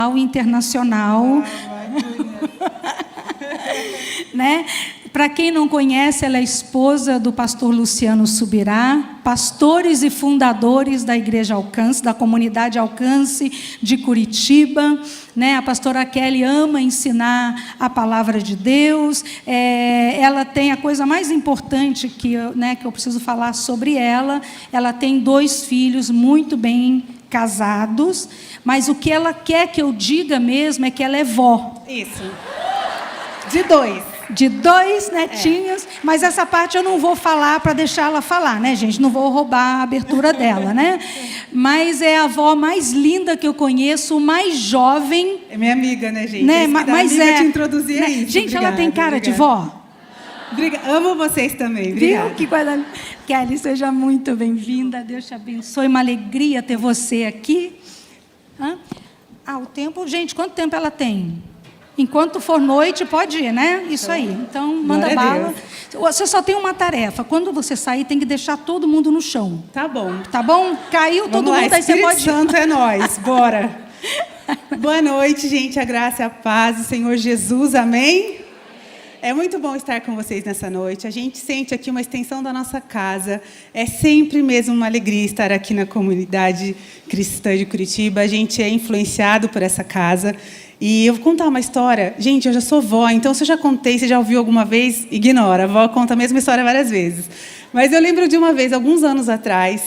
internacional, né? Para quem não conhece, ela é esposa do pastor Luciano Subirá, pastores e fundadores da Igreja Alcance, da comunidade Alcance de Curitiba, né? A pastora Kelly ama ensinar a palavra de Deus. Ela tem a coisa mais importante que eu preciso falar sobre ela. Ela tem 2 filhos muito bem casados, mas o que ela quer que eu diga mesmo é que ela é vó. Isso. De 2 netinhos, mas essa parte eu não vou falar para deixar ela falar, né, gente? Não vou roubar a abertura dela, né? Mas é a avó mais linda que eu conheço, mais jovem. É minha amiga, né, gente? Né? Mas te introduzir, né? Isso. Gente, ela tem cara de vó. Amo vocês também, obrigada. Viu? Que coisa... Kelly, seja muito bem-vinda, Deus te abençoe, uma alegria ter você aqui. O tempo, gente, quanto tempo ela tem? Enquanto for noite, pode ir, né? Isso aí, então manda bala. Você só tem uma tarefa, quando você sair, tem que deixar todo mundo no chão. Tá bom. Tá bom? Caiu todo mundo, aí você pode ir. Santo é nós, bora. Boa noite, gente, a graça e a paz do Senhor Jesus, amém? É muito bom estar com vocês nessa noite. A gente sente aqui uma extensão da nossa casa. É sempre mesmo uma alegria estar aqui na comunidade cristã de Curitiba. A gente é influenciado por essa casa. E eu vou contar uma história. Gente, eu já sou vó, então se eu já contei, se já ouviu alguma vez, ignora. A vó conta a mesma história várias vezes. Mas eu lembro de uma vez, alguns anos atrás,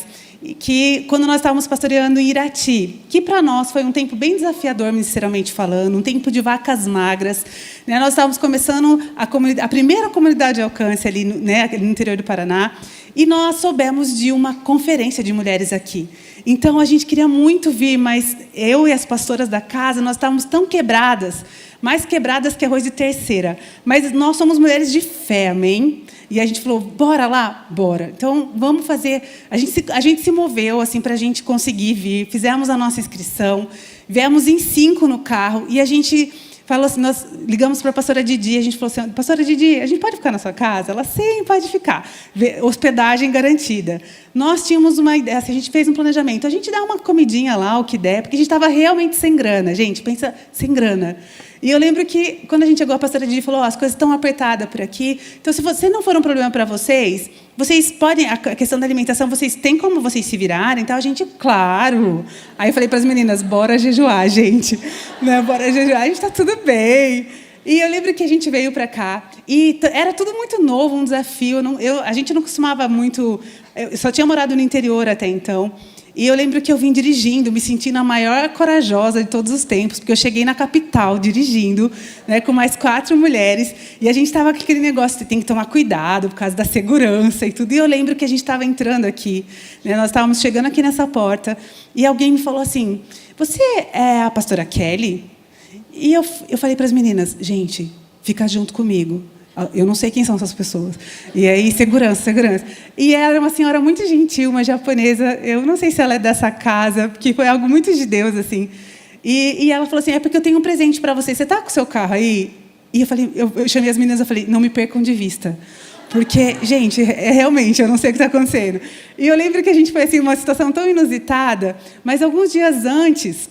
que quando nós estávamos pastoreando em Irati, que para nós foi um tempo bem desafiador, ministerialmente falando, um tempo de vacas magras, né? Nós estávamos começando a primeira comunidade de alcance ali, né, no interior do Paraná, e nós soubemos de uma conferência de mulheres aqui. Então, a gente queria muito vir, mas eu e as pastoras da casa, nós estávamos tão quebradas, mais quebradas que arroz de terceira. Mas nós somos mulheres de fé, amém? E a gente falou, bora lá? Bora. Então, vamos fazer... A gente se moveu assim, para a gente conseguir vir, fizemos a nossa inscrição, viemos em 5 no carro, e a gente... falou assim, nós ligamos para a pastora Didi, a gente falou assim, pastora Didi, a gente pode ficar na sua casa? Ela, sim, pode ficar. Hospedagem garantida. Nós tínhamos uma ideia, assim, a gente fez um planejamento, a gente dá uma comidinha lá, o que der, porque a gente estava realmente sem grana, gente, pensa, sem grana. E eu lembro que, quando a gente chegou, a pastora Didi falou, as coisas estão apertadas por aqui, então, se você não for um problema para vocês podem, a questão da alimentação, vocês têm como vocês se virarem? Então, a gente, claro. Aí eu falei para as meninas, bora jejuar, gente. Né? Bora jejuar, a gente está tudo bem. E eu lembro que a gente veio para cá, e era tudo muito novo, um desafio. A gente não costumava muito... Eu só tinha morado no interior até então. E eu lembro que eu vim dirigindo, me sentindo a maior corajosa de todos os tempos, porque eu cheguei na capital dirigindo, né, com mais 4 mulheres, e a gente estava com aquele negócio, você tem que tomar cuidado por causa da segurança e tudo. E eu lembro que a gente estava entrando aqui, né, nós estávamos chegando aqui nessa porta, e alguém me falou assim, você é a pastora Kelly? E eu falei para as meninas, gente, fica junto comigo. Eu não sei quem são essas pessoas. E aí, segurança. E ela era uma senhora muito gentil, uma japonesa. Eu não sei se ela é dessa casa, porque foi algo muito de Deus, assim. E ela falou assim, é porque eu tenho um presente para você. Você está com o seu carro aí? E eu falei, eu chamei as meninas e falei, não me percam de vista. Porque, gente, realmente, eu não sei o que está acontecendo. E eu lembro que a gente foi assim, uma situação tão inusitada, mas alguns dias antes,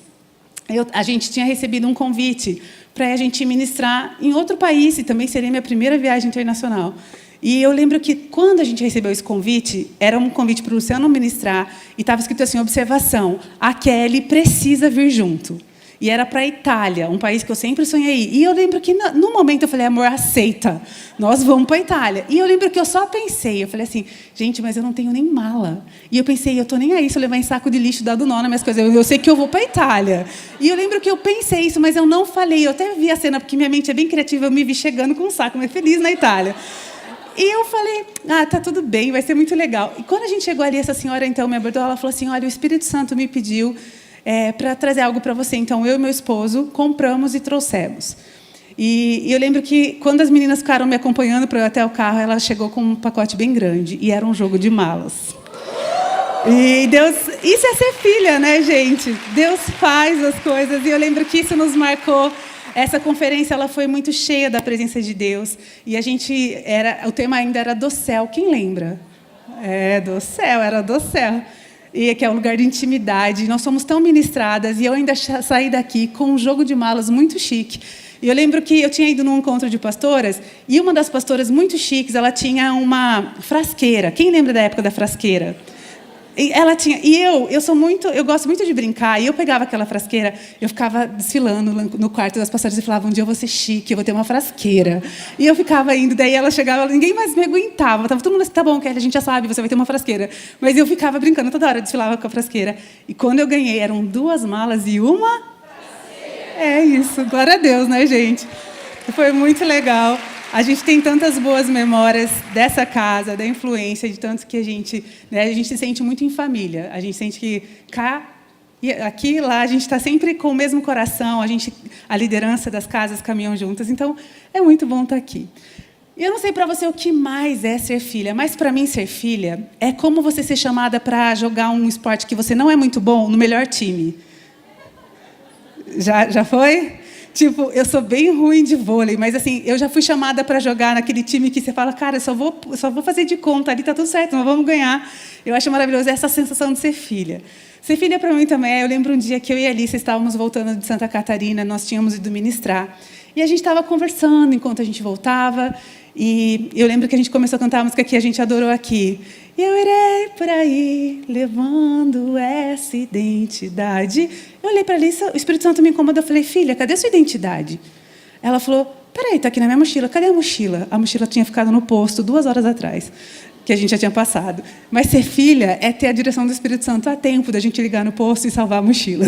a gente tinha recebido um convite para a gente ministrar em outro país, e também seria minha primeira viagem internacional. E eu lembro que, quando a gente recebeu esse convite, era um convite para o Luciano ministrar, e estava escrito assim, observação, a Kelly precisa vir junto. E era para a Itália, um país que eu sempre sonhei. E eu lembro que, no momento, eu falei, amor, aceita, nós vamos para a Itália. E eu lembro que eu só pensei, eu falei assim, gente, mas eu não tenho nem mala. E eu pensei, eu estou nem aí se eu levar em saco de lixo, dado nó nas minhas coisas. Eu sei que eu vou para a Itália. E eu lembro que eu pensei isso, mas eu não falei. Eu até vi a cena, porque minha mente é bem criativa, eu me vi chegando com um saco, mas feliz na Itália. E eu falei, tá tudo bem, vai ser muito legal. E quando a gente chegou ali, essa senhora, então, me abordou, ela falou assim, olha, o Espírito Santo me pediu para trazer algo para você. Então, eu e meu esposo compramos e trouxemos. E eu lembro que, quando as meninas ficaram me acompanhando para ir até o carro, ela chegou com um pacote bem grande, e era um jogo de malas. E Deus... Isso é ser filha, né, gente? Deus faz as coisas, e eu lembro que isso nos marcou. Essa conferência, ela foi muito cheia da presença de Deus, e o tema ainda era do céu. Quem lembra? Do céu, era do céu. e que é um lugar de intimidade. Nós somos tão ministradas, e eu ainda saí daqui com um jogo de malas muito chique. E eu lembro que eu tinha ido num encontro de pastoras, e uma das pastoras muito chiques, ela tinha uma frasqueira. Quem lembra da época da frasqueira? Ela tinha, e eu gosto muito de brincar, e eu pegava aquela frasqueira, eu ficava desfilando no quarto das pastoras e falava, um dia eu vou ser chique, eu vou ter uma frasqueira. E eu ficava indo, daí ela chegava, ninguém mais me aguentava, tava todo mundo assim, tá bom, Kelly, a gente já sabe, você vai ter uma frasqueira. Mas eu ficava brincando toda hora, desfilava com a frasqueira. E quando eu ganhei, eram 2 malas e uma frasqueira. É isso, glória a Deus, né, gente? Foi muito legal. A gente tem tantas boas memórias dessa casa, da influência, de tanto que a gente se sente muito em família. A gente sente que aqui e lá, a gente está sempre com o mesmo coração, a liderança das casas caminham juntas. Então, é muito bom estar aqui. E eu não sei para você o que mais é ser filha, mas para mim ser filha é como você ser chamada para jogar um esporte que você não é muito bom no melhor time. Já foi? Tipo, eu sou bem ruim de vôlei, mas assim, eu já fui chamada para jogar naquele time que você fala, cara, eu só vou fazer de conta, ali está tudo certo, nós vamos ganhar. Eu acho maravilhoso essa sensação de ser filha. Ser filha para mim também é, eu lembro um dia que eu e a Alice estávamos voltando de Santa Catarina, nós tínhamos ido ministrar, e a gente estava conversando enquanto a gente voltava, e eu lembro que a gente começou a cantar a música que a gente adorou aqui. Eu irei por aí, levando essa identidade. Eu olhei para a Alice, o Espírito Santo me incomodou. Eu falei, filha, cadê a sua identidade? Ela falou, peraí, está aqui na minha mochila. Cadê a mochila? A mochila tinha ficado no posto 2 horas atrás, que a gente já tinha passado. Mas ser filha é ter a direção do Espírito Santo a tempo da gente ligar no posto e salvar a mochila.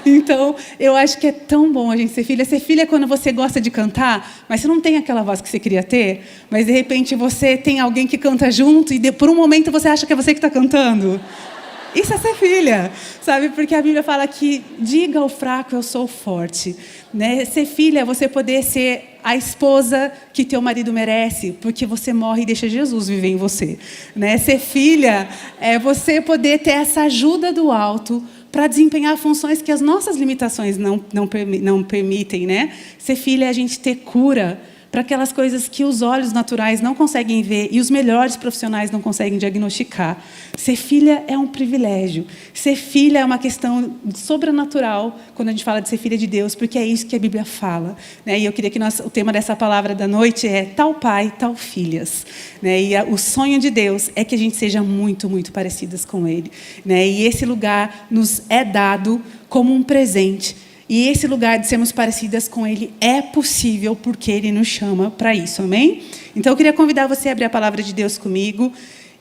Então, eu acho que é tão bom a gente ser filha. Ser filha é quando você gosta de cantar, mas você não tem aquela voz que você queria ter, mas, de repente, você tem alguém que canta junto e, por um momento, você acha que é você que está cantando. Isso é ser filha, sabe? Porque a Bíblia fala que diga ao fraco, eu sou forte. Né? Ser filha é você poder ser a esposa que teu marido merece, porque você morre e deixa Jesus viver em você. Né? Ser filha é você poder ter essa ajuda do alto para desempenhar funções que as nossas limitações não permitem. Né? Ser filha é a gente ter cura para aquelas coisas que os olhos naturais não conseguem ver e os melhores profissionais não conseguem diagnosticar. Ser filha é um privilégio. Ser filha é uma questão sobrenatural quando a gente fala de ser filha de Deus, porque é isso que a Bíblia fala. Né? E eu queria que o tema dessa palavra da noite é tal pai, tal filhas. Né? E o sonho de Deus é que a gente seja muito, muito parecidas com Ele. Né? E esse lugar nos é dado como um presente. E esse lugar de sermos parecidas com Ele é possível porque Ele nos chama para isso, amém? Então, eu queria convidar você a abrir a palavra de Deus comigo,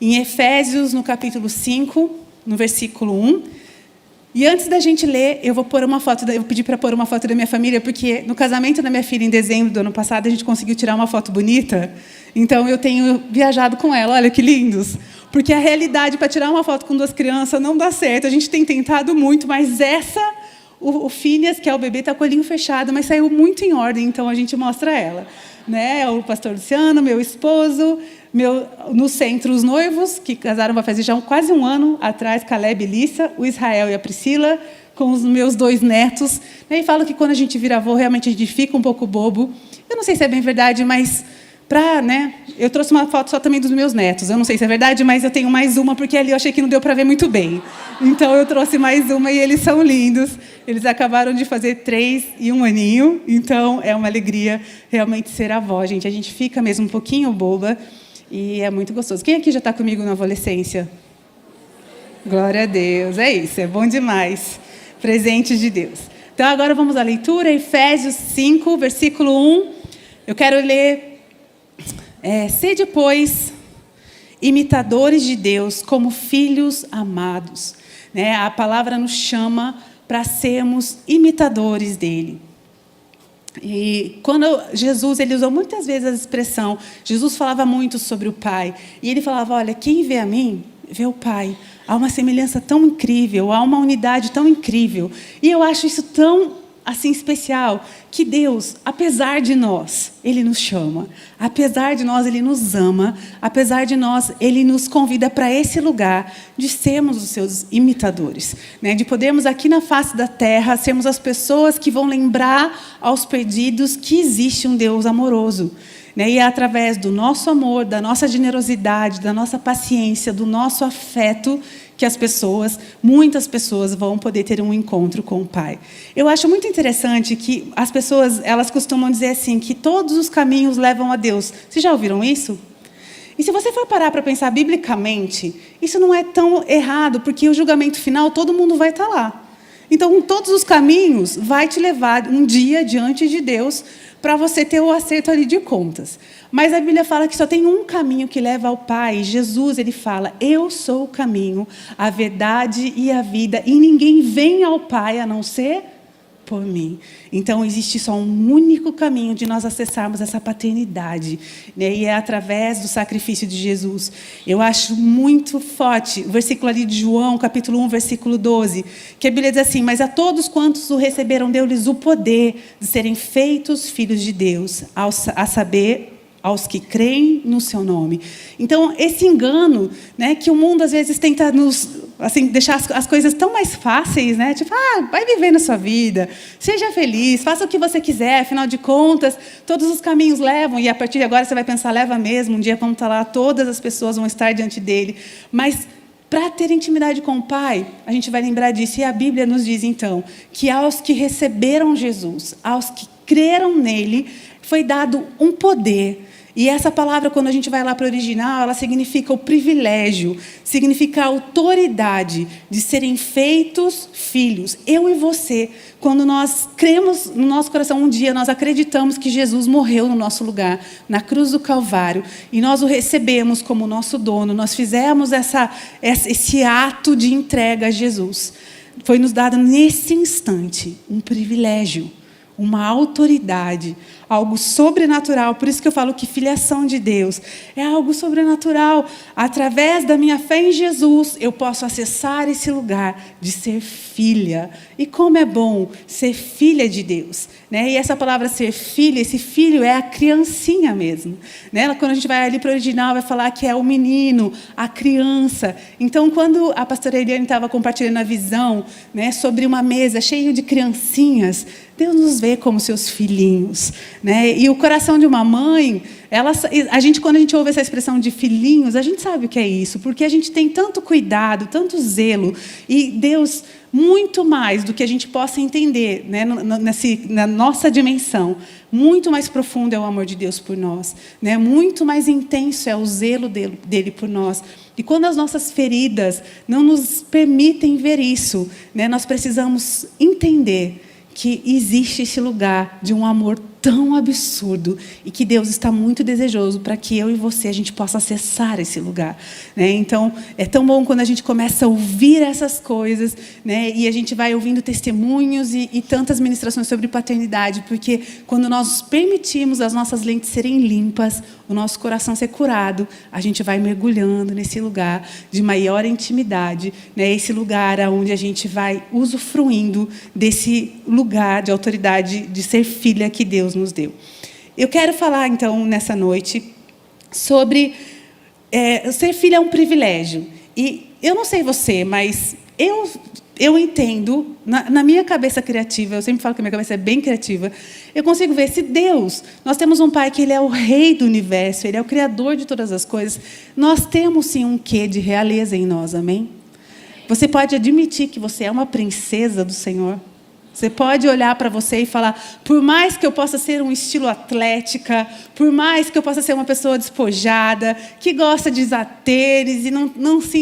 em Efésios, no capítulo 5, no versículo 1. E antes da gente ler, eu vou pedir para pôr uma foto da minha família, porque no casamento da minha filha, em dezembro do ano passado, a gente conseguiu tirar uma foto bonita. Então, eu tenho viajado com ela, olha que lindos. Porque a realidade, para tirar uma foto com 2 crianças, não dá certo. A gente tem tentado muito, mas o Phineas, que é o bebê, está com o olhinho fechado, mas saiu muito em ordem, então a gente mostra ela. Né? O pastor Luciano, meu esposo, no centro, os noivos, que casaram vai fazer já quase 1 ano atrás, Caleb e Lissa, o Israel e a Priscila, com os meus 2 netos. E falo que quando a gente vira avô, realmente a gente fica um pouco bobo. Eu não sei se é bem verdade, mas eu trouxe uma foto só também dos meus netos. Eu não sei se é verdade, mas eu tenho mais uma, porque ali eu achei que não deu para ver muito bem. Então, eu trouxe mais uma e eles são lindos. Eles acabaram de fazer 3 e 1 aninho. Então, é uma alegria realmente ser avó, gente. A gente fica mesmo um pouquinho boba e é muito gostoso. Quem aqui já está comigo na adolescência? Glória a Deus. É isso, é bom demais. Presente de Deus. Então, agora vamos à leitura. Efésios 5, versículo 1. Eu quero ler... Sede, pois, imitadores de Deus como filhos amados. Né? A palavra nos chama para sermos imitadores dele. E quando Jesus, ele usou muitas vezes a expressão, Jesus falava muito sobre o Pai, e ele falava, olha, quem vê a mim, vê o Pai. Há uma semelhança tão incrível, há uma unidade tão incrível. E eu acho isso tão assim especial, que Deus, apesar de nós, Ele nos chama, apesar de nós, Ele nos ama, apesar de nós, Ele nos convida para esse lugar de sermos os seus imitadores, né? De podermos aqui na face da terra, sermos as pessoas que vão lembrar aos perdidos que existe um Deus amoroso. Né? E é através do nosso amor, da nossa generosidade, da nossa paciência, do nosso afeto, que muitas pessoas vão poder ter um encontro com o Pai. Eu acho muito interessante que as pessoas, elas costumam dizer assim, que todos os caminhos levam a Deus. Vocês já ouviram isso? E se você for parar para pensar biblicamente, isso não é tão errado, porque o julgamento final, todo mundo vai estar lá. Então, todos os caminhos vai te levar um dia diante de Deus para você ter o acerto ali de contas. Mas a Bíblia fala que só tem um caminho que leva ao Pai. Jesus, ele fala, eu sou o caminho, a verdade e a vida, e ninguém vem ao Pai a não ser por mim. Então, existe só um único caminho de nós acessarmos essa paternidade, né? E é através do sacrifício de Jesus. Eu acho muito forte o versículo ali de João, capítulo 1, versículo 12, que a Bíblia diz assim, mas a todos quantos o receberam, deu-lhes o poder de serem feitos filhos de Deus, a saber, aos que creem no seu nome. Então, esse engano, né, que o mundo às vezes tenta nos, assim, deixar as coisas tão mais fáceis, né? Tipo, vai viver na sua vida, seja feliz, faça o que você quiser, afinal de contas, todos os caminhos levam, e a partir de agora você vai pensar, leva mesmo, um dia vamos estar lá, todas as pessoas vão estar diante dele. Mas, para ter intimidade com o Pai, a gente vai lembrar disso, e a Bíblia nos diz, então, que aos que receberam Jesus, aos que creram nele, foi dado um poder. E essa palavra, quando a gente vai lá para o original, ela significa o privilégio, significa a autoridade de serem feitos filhos. Eu e você, quando nós cremos no nosso coração, um dia nós acreditamos que Jesus morreu no nosso lugar, na cruz do Calvário, e nós o recebemos como nosso dono, nós fizemos esse ato de entrega a Jesus. Foi nos dado nesse instante um privilégio, uma autoridade, algo sobrenatural. Por isso que eu falo que filiação de Deus é algo sobrenatural. Através da minha fé em Jesus, eu posso acessar esse lugar de ser filha. E como é bom ser filha de Deus, né? E essa palavra ser filha, esse filho é a criancinha mesmo, né? Quando a gente vai ali para o original, vai falar que é o menino, a criança. Então, quando a pastora Eliane estava compartilhando a visão, né, sobre uma mesa cheia de criancinhas, Deus nos vê como seus filhinhos, né? E o coração de uma mãe, a gente, quando a gente ouve essa expressão de filhinhos, a gente sabe o que é isso, porque a gente tem tanto cuidado, tanto zelo, e Deus, muito mais do que a gente possa entender, né, na nossa dimensão, muito mais profundo é o amor de Deus por nós, né? Muito mais intenso é o zelo dele por nós. E quando as nossas feridas não nos permitem ver isso, né, nós precisamos entender que existe esse lugar de um amor tão absurdo e que Deus está muito desejoso para que eu e você, a gente possa acessar esse lugar, né? Então, é tão bom quando a gente começa a ouvir essas coisas, né? E a gente vai ouvindo testemunhos e tantas ministrações sobre paternidade, porque quando nós permitimos as nossas lentes serem limpas, o nosso coração ser curado, a gente vai mergulhando nesse lugar de maior intimidade, né? Esse lugar onde a gente vai usufruindo desse lugar de autoridade, de ser filha que Deus nos deu. Eu quero falar, então, nessa noite, sobre ser filha é um privilégio. E eu não sei você, mas eu entendo, na minha cabeça criativa, eu sempre falo que a minha cabeça é bem criativa, eu consigo ver, se Deus, nós temos um Pai que Ele é o Rei do Universo, Ele é o Criador de todas as coisas, nós temos, sim, um quê de realeza em nós, amém? Você pode admitir que você é uma princesa do Senhor? Você pode olhar para você e falar, por mais que eu possa ser um estilo atlética, por mais que eu possa ser uma pessoa despojada, que gosta de usar tênis e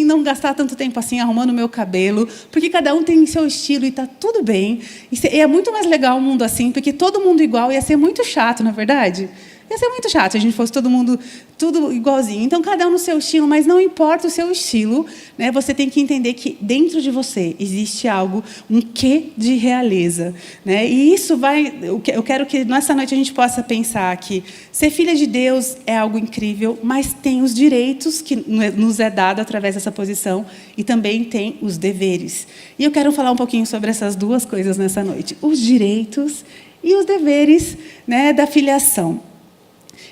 não gastar tanto tempo assim arrumando o meu cabelo, porque cada um tem seu estilo e está tudo bem. E é muito mais legal um mundo assim, porque todo mundo igual ia ser muito chato, não é verdade? Ia ser muito chato se a gente fosse todo mundo tudo igualzinho. Então, cada um no seu estilo, mas não importa o seu estilo, né? Você tem que entender que dentro de você existe algo, um quê de realeza, né? E isso eu quero que nessa noite a gente possa pensar que ser filha de Deus é algo incrível, mas tem os direitos que nos é dado através dessa posição e também tem os deveres. E eu quero falar um pouquinho sobre essas duas coisas nessa noite: os direitos e os deveres, né, da filiação.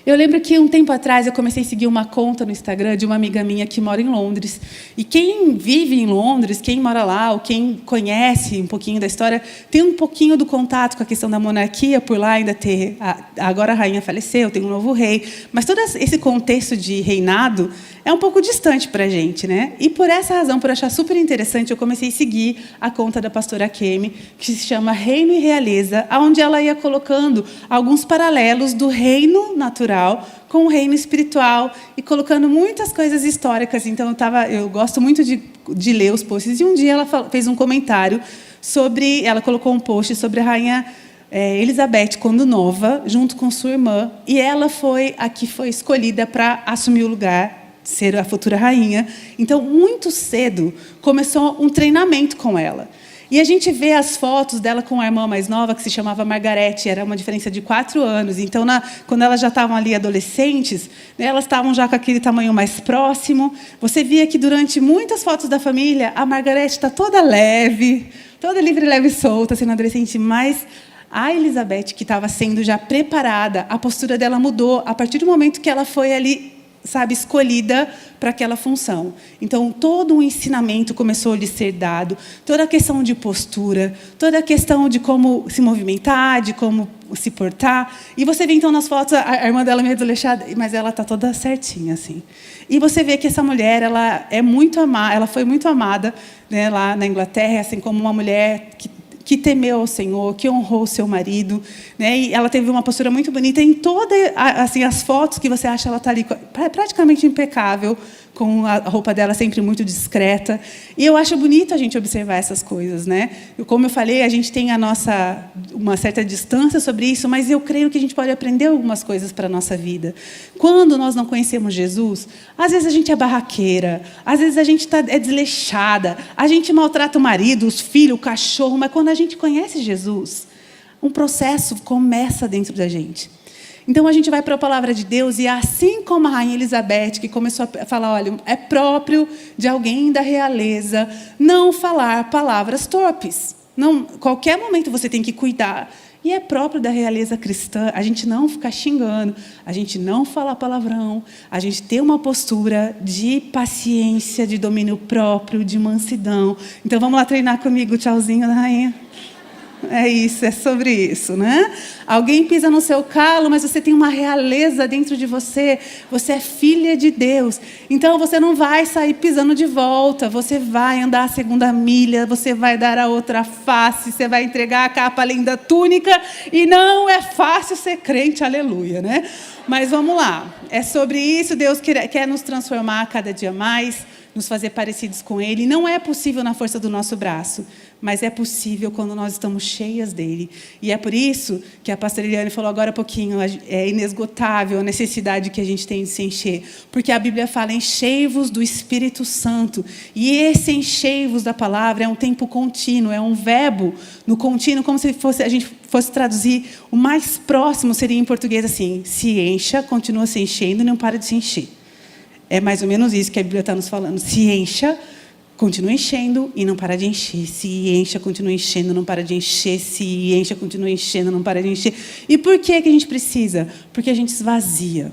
Eu lembro que um tempo atrás eu comecei a seguir uma conta no Instagram de uma amiga minha que mora em Londres. E quem vive em Londres, quem mora lá, ou quem conhece um pouquinho da história, tem um pouquinho do contato com a questão da monarquia, por lá ainda ter... Agora a rainha faleceu, tem um novo rei. Mas todo esse contexto de reinado é um pouco distante para a gente, né? E por essa razão, por achar super interessante, eu comecei a seguir a conta da pastora Kemi, que se chama Reino e Realeza, onde ela ia colocando alguns paralelos do reino natural com o reino espiritual e colocando muitas coisas históricas. Então, eu gosto muito de ler os posts. E um dia ela fez um comentário sobre... Ela colocou um post sobre a rainha Elizabeth, quando nova, junto com sua irmã. E ela foi a que foi escolhida para assumir o lugar, ser a futura rainha. Então, muito cedo, começou um treinamento com ela. E a gente vê as fotos dela com a irmã mais nova, que se chamava Margarete, era uma diferença de 4 anos. Então, quando elas já estavam ali adolescentes, né, elas estavam já com aquele tamanho mais próximo. Você via que, durante muitas fotos da família, a Margarete está toda leve, toda livre, leve e solta, sendo adolescente. Mas a Elizabeth, que estava sendo já preparada, a postura dela mudou a partir do momento que ela foi ali, escolhida para aquela função. Então, todo um ensinamento começou a lhe ser dado, toda a questão de postura, toda a questão de como se movimentar, de como se portar. E você vê, então, nas fotos, a irmã dela meio desleixada, mas ela está toda certinha, assim. E você vê que essa mulher, ela foi muito amada, né, lá na Inglaterra, assim como uma mulher que temeu ao Senhor, que honrou o seu marido, né? E ela teve uma postura muito bonita em todas assim, as fotos que você acha, ela está ali praticamente impecável, com a roupa dela sempre muito discreta. E eu acho bonito a gente observar essas coisas, né? Como eu falei, a gente tem uma certa distância sobre isso, mas eu creio que a gente pode aprender algumas coisas para a nossa vida. Quando nós não conhecemos Jesus, às vezes a gente é barraqueira, às vezes a gente é desleixada, a gente maltrata o marido, os filhos, o cachorro, mas quando a gente conhece Jesus, um processo começa dentro da gente. Então, a gente vai para a palavra de Deus e, assim como a rainha Elizabeth, que começou a falar, olha, é próprio de alguém da realeza não falar palavras torpes. Não, qualquer momento você tem que cuidar. E é próprio da realeza cristã a gente não ficar xingando, a gente não falar palavrão, a gente ter uma postura de paciência, de domínio próprio, de mansidão. Então, vamos lá treinar comigo, tchauzinho da rainha. É isso, é sobre isso, né? Alguém pisa no seu calo, mas você tem uma realeza dentro de você. Você é filha de Deus. Então, você não vai sair pisando de volta. Você vai andar a segunda milha, você vai dar a outra face, você vai entregar a capa além da túnica. E não é fácil ser crente, aleluia, né? Mas vamos lá. É sobre isso. Deus quer nos transformar cada dia mais, nos fazer parecidos com Ele. Não é possível na força do nosso braço, mas é possível quando nós estamos cheias dEle. E é por isso que a pastora Eliane falou agora há pouquinho, é inesgotável a necessidade que a gente tem de se encher. Porque a Bíblia fala, enchei-vos do Espírito Santo. E esse enchei-vos da palavra é um tempo contínuo, é um verbo no contínuo, como se a gente fosse traduzir, o mais próximo seria em português assim, se encha, continua se enchendo e não para de se encher. É mais ou menos isso que a Bíblia está nos falando. Se encha, continua enchendo e não para de encher. Se encha, continua enchendo, não para de encher. Se encha, continua enchendo, não para de encher. E por que a gente precisa? Porque a gente esvazia.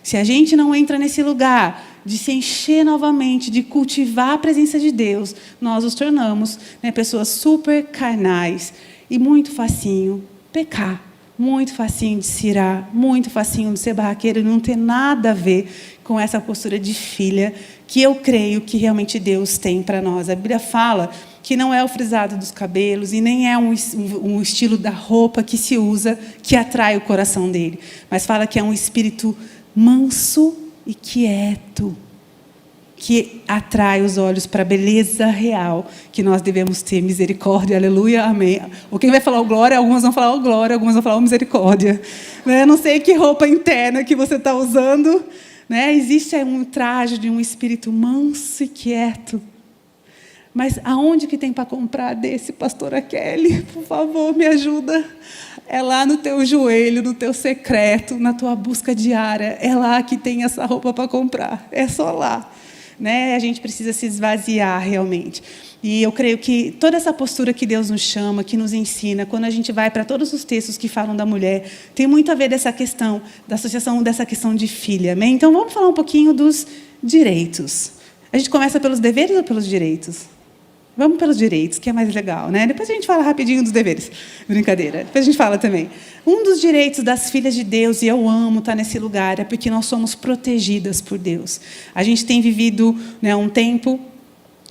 Se a gente não entra nesse lugar de se encher novamente, de cultivar a presença de Deus, nós nos tornamos, né, pessoas super carnais e muito facinho pecar. Muito facinho de cirar, muito facinho de ser barraqueiro e não ter nada a ver com essa postura de filha que eu creio que realmente Deus tem para nós. A Bíblia fala que não é o frisado dos cabelos e nem é um estilo da roupa que se usa que atrai o coração dele, mas fala que é um espírito manso e quieto, que atrai os olhos para a beleza real que nós devemos ter. Misericórdia, aleluia, amém. Ou quem vai falar o glória, algumas vão falar o glória, algumas vão falar o misericórdia. Né? Não sei que roupa interna que você está usando. Né? Existe um traje de um espírito manso e quieto. Mas aonde que tem para comprar desse, pastora Kelly? Por favor, me ajuda. É lá no teu joelho, no teu secreto, na tua busca diária. É lá que tem essa roupa para comprar. É só lá. Né? A gente precisa se esvaziar realmente. E eu creio que toda essa postura que Deus nos chama, que nos ensina, quando a gente vai para todos os textos que falam da mulher, tem muito a ver dessa questão, da associação dessa questão de filha. Amém? Então, vamos falar um pouquinho dos direitos. A gente começa pelos deveres ou pelos direitos? Vamos pelos direitos, que é mais legal, né? Depois a gente fala rapidinho dos deveres. Brincadeira. Depois a gente fala também. Um dos direitos das filhas de Deus, e eu amo estar nesse lugar, é porque nós somos protegidas por Deus. A gente tem vivido, né, um tempo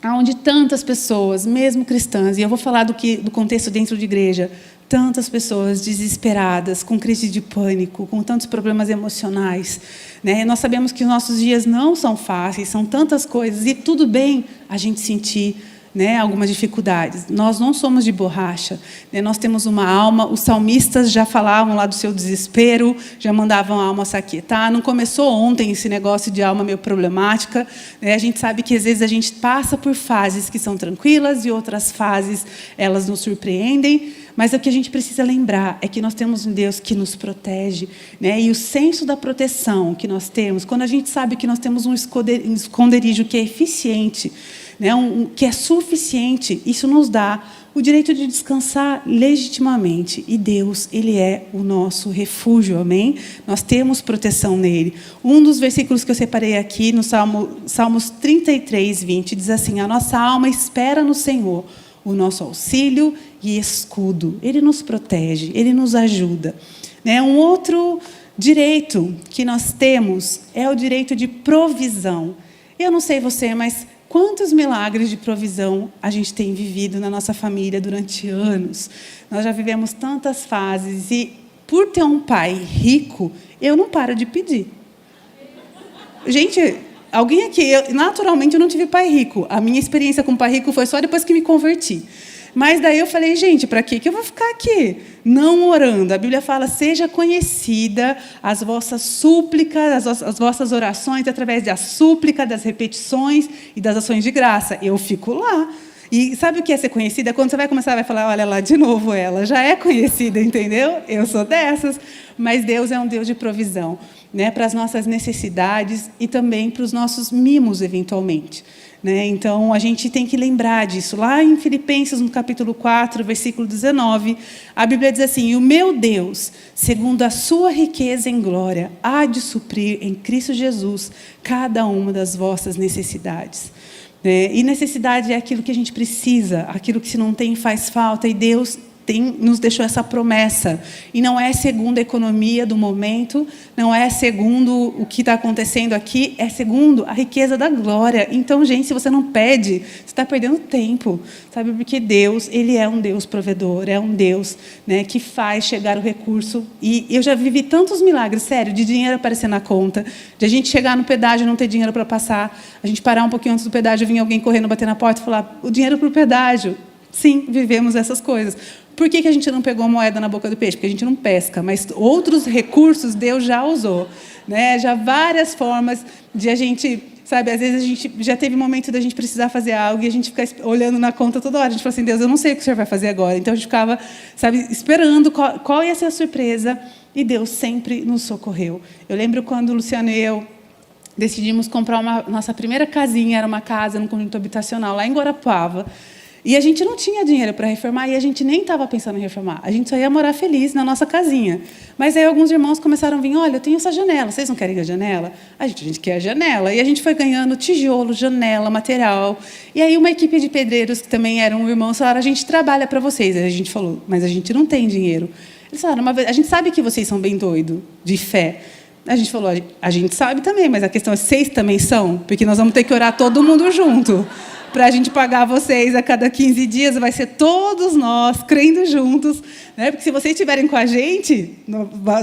onde tantas pessoas, mesmo cristãs, e eu vou falar do contexto dentro de igreja, tantas pessoas desesperadas, com crise de pânico, com tantos problemas emocionais, né? Nós sabemos que os nossos dias não são fáceis, são tantas coisas, e tudo bem a gente sentir, né, algumas dificuldades. Nós não somos de borracha, né? Nós temos uma alma. Os salmistas já falavam lá do seu desespero, já mandavam a alma se aquietar. Não começou ontem esse negócio de alma meio problemática, né? A gente sabe que às vezes a gente passa por fases que são tranquilas e outras fases elas nos surpreendem, mas o que a gente precisa lembrar é que nós temos um Deus que nos protege, né? E o senso da proteção que nós temos, quando a gente sabe que nós temos um esconderijo que é eficiente, né, que é suficiente, isso nos dá o direito de descansar legitimamente. E Deus, Ele é o nosso refúgio, amém? Nós temos proteção nele. Um dos versículos que eu separei aqui, no Salmos 33, 20, diz assim: a nossa alma espera no Senhor, o nosso auxílio e escudo. Ele nos protege, Ele nos ajuda. Né? Um outro direito que nós temos é o direito de provisão. Eu não sei você, mas quantos milagres de provisão a gente tem vivido na nossa família durante anos. Nós já vivemos tantas fases e, por ter um pai rico, eu não paro de pedir. Gente, alguém aqui, naturalmente eu não tive pai rico. A minha experiência com pai rico foi só depois que me converti. Mas daí eu falei, gente, para que eu vou ficar aqui não orando? A Bíblia fala, seja conhecida as vossas súplicas, as vossas orações, através da súplica, das repetições e das ações de graça. Eu fico lá. E sabe o que é ser conhecida? Quando você vai começar, vai falar, olha lá, de novo ela, já é conhecida, entendeu? Eu sou dessas. Mas Deus é um Deus de provisão, né, para as nossas necessidades e também para os nossos mimos, eventualmente. Né? Então, a gente tem que lembrar disso. Lá em Filipenses, no capítulo 4, versículo 19, a Bíblia diz assim, o meu Deus, segundo a sua riqueza em glória, há de suprir em Cristo Jesus cada uma das vossas necessidades. E necessidade é aquilo que a gente precisa, aquilo que se não tem faz falta, e Deus nos deixou essa promessa. E não é segundo a economia do momento, não é segundo o que está acontecendo aqui, é segundo a riqueza da glória. Então, gente, se você não pede, você está perdendo tempo, sabe? Porque Deus, Ele é um Deus provedor, é um Deus, né, que faz chegar o recurso. E eu já vivi tantos milagres, sério, de dinheiro aparecer na conta, de a gente chegar no pedágio e não ter dinheiro para passar, a gente parar um pouquinho antes do pedágio, vir alguém correndo, bater na porta e falar, o dinheiro para o pedágio. Sim, vivemos essas coisas. Por que a gente não pegou a moeda na boca do peixe? Porque a gente não pesca, mas outros recursos Deus já usou. Né? Já várias formas de a gente, sabe, às vezes a gente já teve momento da gente precisar fazer algo e a gente ficar olhando na conta toda hora. A gente fala assim, Deus, eu não sei o que o Senhor vai fazer agora. Então a gente ficava, sabe, esperando qual ia ser a surpresa, e Deus sempre nos socorreu. Eu lembro quando o Luciano e eu decidimos comprar nossa primeira casinha, era uma casa num conjunto habitacional lá em Guarapuava. E a gente não tinha dinheiro para reformar, e a gente nem estava pensando em reformar. A gente só ia morar feliz na nossa casinha. Mas aí alguns irmãos começaram a vir, olha, eu tenho essa janela, vocês não querem a janela? A gente quer a janela. E a gente foi ganhando tijolo, janela, material. E aí uma equipe de pedreiros, que também eram irmãos, falaram, a gente trabalha para vocês. Aí a gente falou, mas a gente não tem dinheiro. Eles falaram, a gente sabe que vocês são bem doidos, de fé. A gente falou, a gente sabe também, mas a questão é, vocês também são? Porque nós vamos ter que orar todo mundo junto. Para a gente pagar vocês a cada 15 dias, vai ser todos nós, crendo juntos. Né? Porque se vocês estiverem com a gente,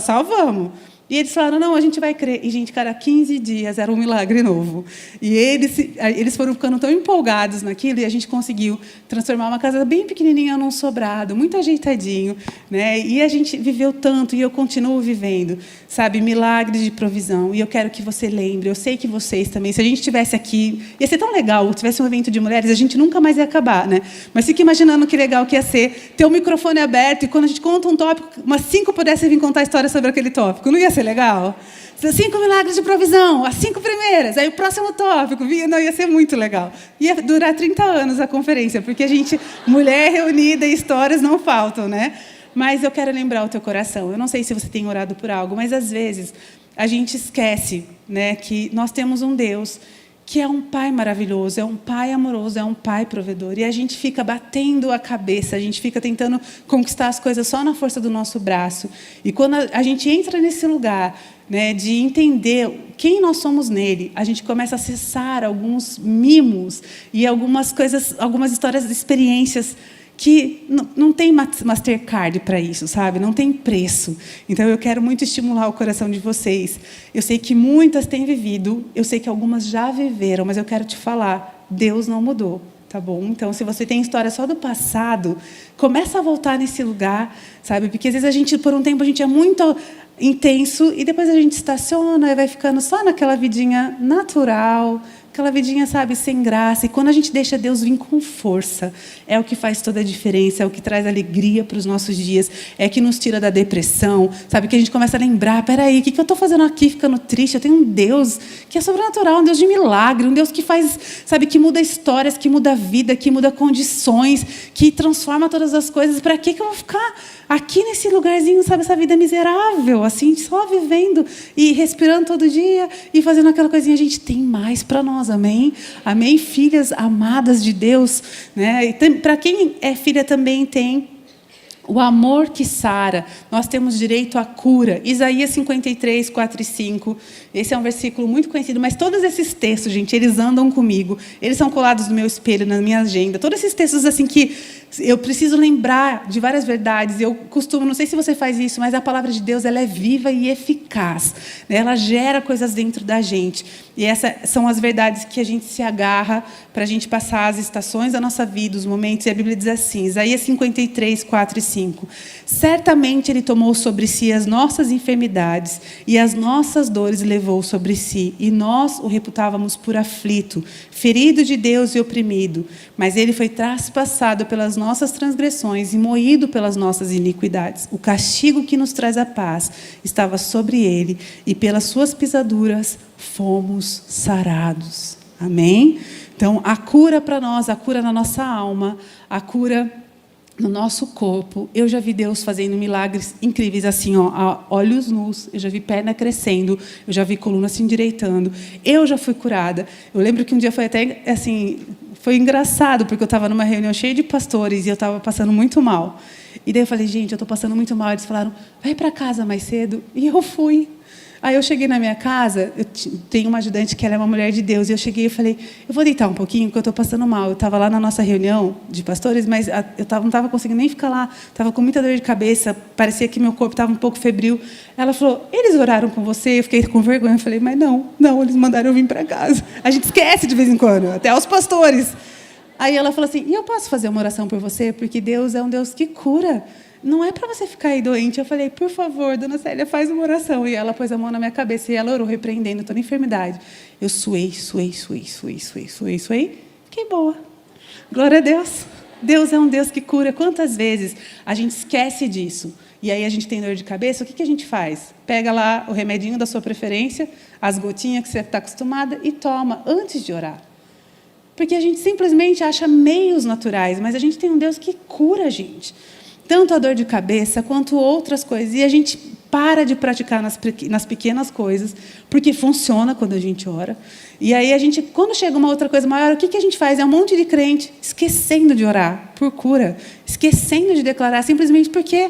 salvamos. E eles falaram, não, a gente vai crer. E, gente, cada 15 dias era um milagre novo. E eles foram ficando tão empolgados naquilo, e a gente conseguiu transformar uma casa bem pequenininha num sobrado, muito ajeitadinho. Né? E a gente viveu tanto, e eu continuo vivendo, sabe, milagres de provisão. E eu quero que você lembre, eu sei que vocês também, se a gente estivesse aqui, ia ser tão legal, se tivesse um evento de mulheres, a gente nunca mais ia acabar, né? Mas fique imaginando que legal que ia ser ter o microfone aberto, e quando a gente conta um tópico, umas 5 pudessem vir contar a história sobre aquele tópico. Não ia ser legal? 5 milagres de provisão, as 5 primeiras. Aí o próximo tópico, não, ia ser muito legal. Ia durar 30 anos a conferência, porque a gente, mulher reunida e histórias não faltam, né? Mas eu quero lembrar o teu coração. Eu não sei se você tem orado por algo, mas às vezes a gente esquece, né, que nós temos um Deus que é um pai maravilhoso, é um pai amoroso, é um pai provedor. E a gente fica batendo a cabeça, a gente fica tentando conquistar as coisas só na força do nosso braço. E quando a gente entra nesse lugar, né, de entender quem nós somos nele, a gente começa a acessar alguns mimos e algumas coisas, algumas histórias, experiências que não tem Mastercard para isso, sabe? Não tem preço. Então, eu quero muito estimular o coração de vocês. Eu sei que muitas têm vivido, eu sei que algumas já viveram, mas eu quero te falar, Deus não mudou, tá bom? Então, se você tem história só do passado, começa a voltar nesse lugar, sabe? Porque, às vezes, a gente, por um tempo, a gente é muito intenso e depois a gente estaciona e vai ficando só naquela vidinha natural, aquela vidinha, sabe, sem graça. E quando a gente deixa Deus vir com força, é o que faz toda a diferença, é o que traz alegria para os nossos dias, é que nos tira da depressão, sabe, que a gente começa a lembrar, peraí, o que eu estou fazendo aqui ficando triste? Eu tenho um Deus que é sobrenatural, um Deus de milagre, um Deus que faz, sabe, que muda histórias, que muda a vida, que muda condições, que transforma todas as coisas. Para que eu vou ficar aqui nesse lugarzinho, sabe, essa vida miserável, assim, só vivendo e respirando todo dia e fazendo aquela coisinha? A gente tem mais para nós, amém? Amém, filhas amadas de Deus, né? Para quem é filha também tem o amor que sara. Nós temos direito à cura. Isaías 53, 4 e 5. Esse é um versículo muito conhecido, mas todos esses textos, gente, eles andam comigo. Eles são colados no meu espelho, na minha agenda. Todos esses textos, assim, que eu preciso lembrar de várias verdades. Eu costumo, não sei se você faz isso, mas a palavra de Deus, ela é viva e eficaz, né? Ela gera coisas dentro da gente. E essas são as verdades que a gente se agarra para a gente passar as estações da nossa vida, os momentos. E a Bíblia diz assim, Isaías 53, 4 e 5. Certamente Ele tomou sobre si as nossas enfermidades e as nossas dores levou sobre si. E nós o reputávamos por aflito, ferido de Deus e oprimido. Mas Ele foi traspassado pelas nossas transgressões e moído pelas nossas iniquidades. O castigo que nos traz a paz estava sobre Ele, e pelas suas pisaduras fomos sarados. Amém? Então, a cura para nós, a cura na nossa alma, a cura no nosso corpo. Eu já vi Deus fazendo milagres incríveis, assim, ó, a olhos nus. Eu já vi perna crescendo, eu já vi coluna se endireitando. Eu já fui curada. Eu lembro que um dia foi até, assim, foi engraçado, porque eu estava numa reunião cheia de pastores e eu estava passando muito mal. E daí eu falei, gente, eu estou passando muito mal. Eles falaram, vai para casa mais cedo. E eu fui. Aí eu cheguei na minha casa, eu tenho uma ajudante que ela é uma mulher de Deus, e eu cheguei e falei, eu vou deitar um pouquinho, porque eu estou passando mal. Eu estava lá na nossa reunião de pastores, mas eu não estava conseguindo nem ficar lá, estava com muita dor de cabeça, parecia que meu corpo estava um pouco febril. Ela falou, eles oraram com você? Eu fiquei com vergonha, eu falei, mas não, eles mandaram eu vir para casa. A gente esquece de vez em quando, até os pastores. Aí ela falou assim, e eu posso fazer uma oração por você? Porque Deus é um Deus que cura. Não é para você ficar aí doente. Eu falei, por favor, dona Célia, faz uma oração. E ela pôs a mão na minha cabeça e ela orou, repreendendo toda a enfermidade. Eu suei. Fiquei boa. Glória a Deus. Deus é um Deus que cura. Quantas vezes a gente esquece disso? E aí a gente tem dor de cabeça, o que a gente faz? Pega lá o remedinho da sua preferência, as gotinhas que você está acostumada e toma antes de orar. Porque a gente simplesmente acha meios naturais, mas a gente tem um Deus que cura a gente. Tanto a dor de cabeça, quanto outras coisas. E a gente para de praticar nas pequenas coisas, porque funciona quando a gente ora. E aí, quando chega uma outra coisa maior, o que a gente faz? É um monte de crente esquecendo de orar por cura, esquecendo de declarar, simplesmente porque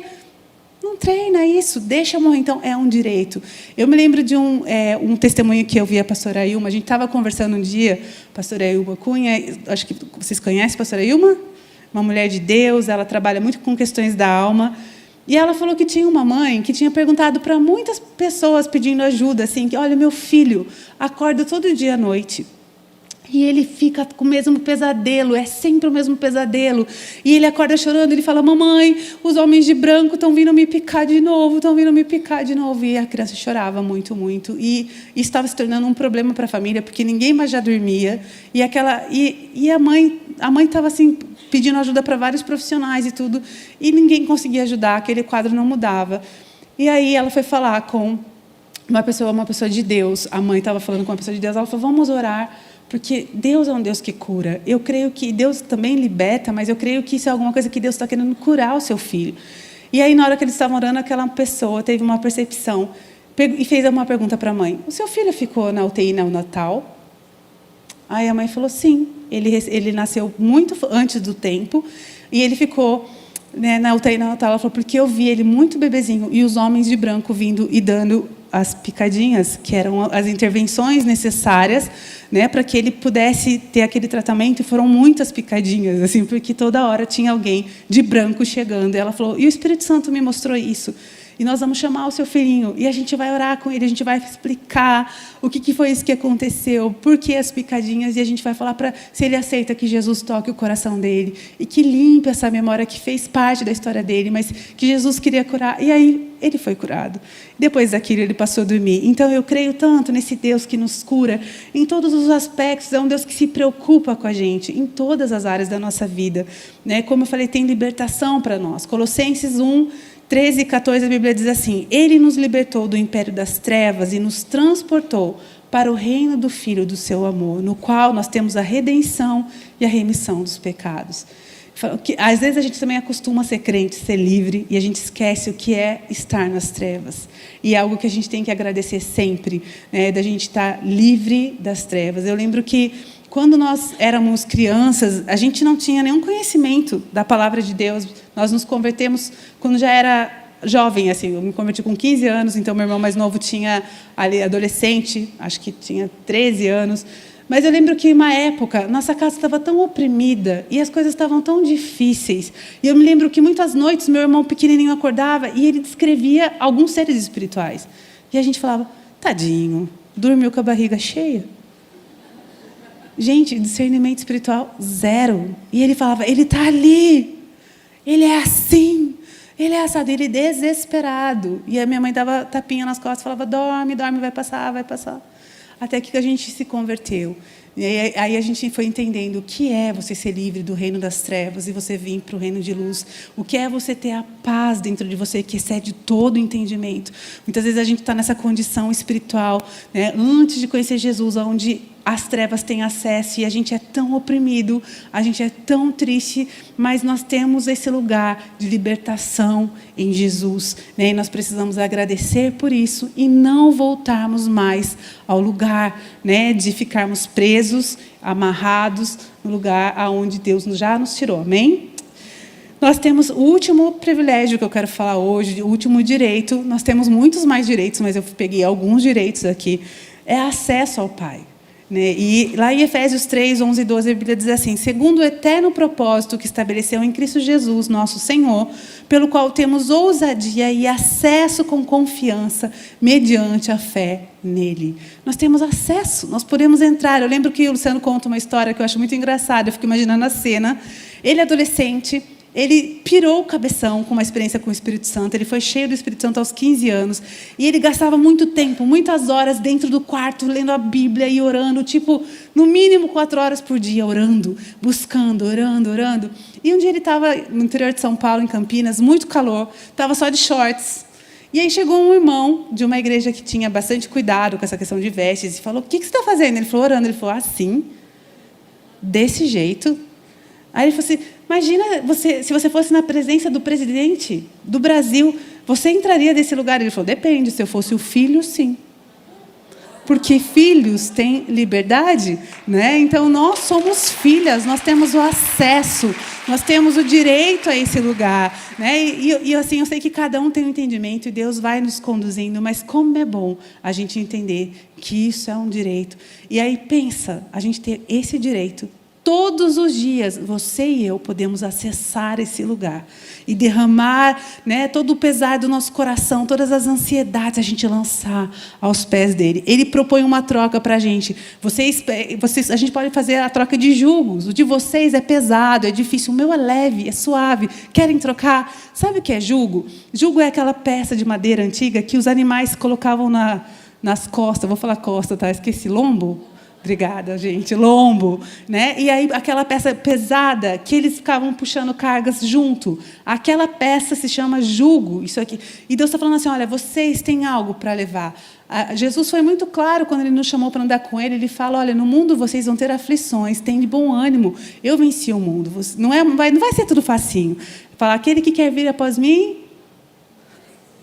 não treina isso, deixa morrer. Então, é um direito. Eu me lembro de um testemunho que eu vi a pastora Ilma. A gente estava conversando um dia, a pastora Ilma Cunha, acho que vocês conhecem a pastora Ilma? Uma mulher de Deus, ela trabalha muito com questões da alma. E ela falou que tinha uma mãe que tinha perguntado para muitas pessoas pedindo ajuda, assim, que, olha, meu filho acorda todo dia à noite. E ele fica com o mesmo pesadelo, é sempre o mesmo pesadelo. E ele acorda chorando, ele fala, mamãe, os homens de branco estão vindo me picar de novo, E a criança chorava muito, muito. E isso estava se tornando um problema para a família, porque ninguém mais já dormia. E a mãe estava assim, pedindo ajuda para vários profissionais e tudo, e ninguém conseguia ajudar, aquele quadro não mudava. E aí ela foi falar com uma pessoa de Deus, a mãe estava falando com uma pessoa de Deus, ela falou, vamos orar, porque Deus é um Deus que cura. Eu creio que Deus também liberta, mas eu creio que isso é alguma coisa que Deus está querendo curar o seu filho. E aí, na hora que eles estavam orando, aquela pessoa teve uma percepção e fez uma pergunta para a mãe. O seu filho ficou na UTI no Natal? Aí a mãe falou, sim. Ele nasceu muito antes do tempo e ele ficou, né, na UTI no Natal. Ela falou, porque eu vi ele muito bebezinho e os homens de branco vindo e dando as picadinhas, que eram as intervenções necessárias, né, para que ele pudesse ter aquele tratamento, e foram muitas picadinhas, assim, porque toda hora tinha alguém de branco chegando. E ela falou, e o Espírito Santo me mostrou isso. E nós vamos chamar o seu filhinho, e a gente vai orar com ele, a gente vai explicar o que foi isso que aconteceu, por que as picadinhas, e a gente vai falar para se ele aceita que Jesus toque o coração dele, e que limpe essa memória que fez parte da história dele, mas que Jesus queria curar. E aí ele foi curado. Depois daquilo, ele passou a dormir. Então, eu creio tanto nesse Deus que nos cura em todos os aspectos. É um Deus que se preocupa com a gente em todas as áreas da nossa vida, né? Como eu falei, tem libertação para nós. Colossenses 1, 13 e 14, a Bíblia diz assim, ele nos libertou do império das trevas e nos transportou para o reino do Filho do seu amor, no qual nós temos a redenção e a remissão dos pecados. Às vezes a gente também acostuma a ser crente, ser livre, e a gente esquece o que é estar nas trevas. E é algo que a gente tem que agradecer sempre, né, da gente estar livre das trevas. Eu lembro que quando nós éramos crianças, a gente não tinha nenhum conhecimento da palavra de Deus. Nós nos convertemos quando já era jovem, assim, eu me converti com 15 anos, então meu irmão mais novo tinha ali adolescente, acho que tinha 13 anos. Mas eu lembro que, uma época, nossa casa estava tão oprimida e as coisas estavam tão difíceis. E eu me lembro que muitas noites meu irmão pequenininho acordava e ele descrevia alguns seres espirituais. E a gente falava, tadinho, dormiu com a barriga cheia. Gente, discernimento espiritual, zero. E ele falava, ele está ali, ele é assim, ele é assado, ele desesperado. E a minha mãe dava tapinha nas costas, falava, dorme, dorme, vai passar, vai passar. Até que a gente se converteu. E aí a gente foi entendendo o que é você ser livre do reino das trevas e você vir para o reino de luz. O que é você ter a paz dentro de você que excede todo o entendimento. Muitas vezes a gente está nessa condição espiritual, né, antes de conhecer Jesus, onde as trevas têm acesso e a gente é tão oprimido, a gente é tão triste, mas nós temos esse lugar de libertação em Jesus, né? E nós precisamos agradecer por isso e não voltarmos mais ao lugar, né, de ficarmos presos, amarrados no lugar aonde Deus já nos tirou. Amém? Nós temos o último privilégio que eu quero falar hoje, o último direito. Nós temos muitos mais direitos, mas eu peguei alguns direitos aqui. É acesso ao Pai. E lá em Efésios 3, 11 e 12, a Bíblia diz assim, segundo o eterno propósito que estabeleceu em Cristo Jesus, nosso Senhor, pelo qual temos ousadia e acesso com confiança, mediante a fé nele. Nós temos acesso, nós podemos entrar. Eu lembro que o Luciano conta uma história que eu acho muito engraçada, eu fico imaginando a cena. Ele, adolescente, ele pirou o cabeção com uma experiência com o Espírito Santo. Ele foi cheio do Espírito Santo aos 15 anos. E ele gastava muito tempo, muitas horas dentro do quarto, lendo a Bíblia e orando, tipo, no mínimo 4 horas por dia, orando, buscando, orando. E um dia ele estava no interior de São Paulo, em Campinas, muito calor, estava só de shorts. E aí chegou um irmão de uma igreja que tinha bastante cuidado com essa questão de vestes e falou, o que você está fazendo? Ele falou, orando. Ele falou, assim, desse jeito. Aí ele falou assim, imagina, se você fosse na presença do presidente do Brasil, você entraria nesse lugar? Ele falou, depende, se eu fosse o filho, sim. Porque filhos têm liberdade, né? Então, nós somos filhas, nós temos o acesso, nós temos o direito a esse lugar, né? E assim, eu sei que cada um tem um entendimento e Deus vai nos conduzindo, mas como é bom a gente entender que isso é um direito. E aí, pensa, a gente ter esse direito. Todos os dias, você e eu podemos acessar esse lugar e derramar, né, todo o pesar do nosso coração, todas as ansiedades, a gente lançar aos pés dele. Ele propõe uma troca para a gente. A gente pode fazer a troca de jugos. O de vocês é pesado, é difícil. O meu é leve, é suave. Querem trocar? Sabe o que é jugo? Jugo é aquela peça de madeira antiga que os animais colocavam nas costas. Vou falar costa, tá? Esqueci. Lombo? Obrigada, gente. Lombo, né? E aí aquela peça pesada que eles ficavam puxando cargas junto. Aquela peça se chama jugo, isso aqui. E Deus está falando assim, olha, vocês têm algo para levar. Jesus foi muito claro quando Ele nos chamou para andar com Ele. Ele fala, olha, no mundo vocês vão ter aflições, tem de bom ânimo. Eu venci o mundo. Não vai ser tudo facinho. Fala, aquele que quer vir após mim,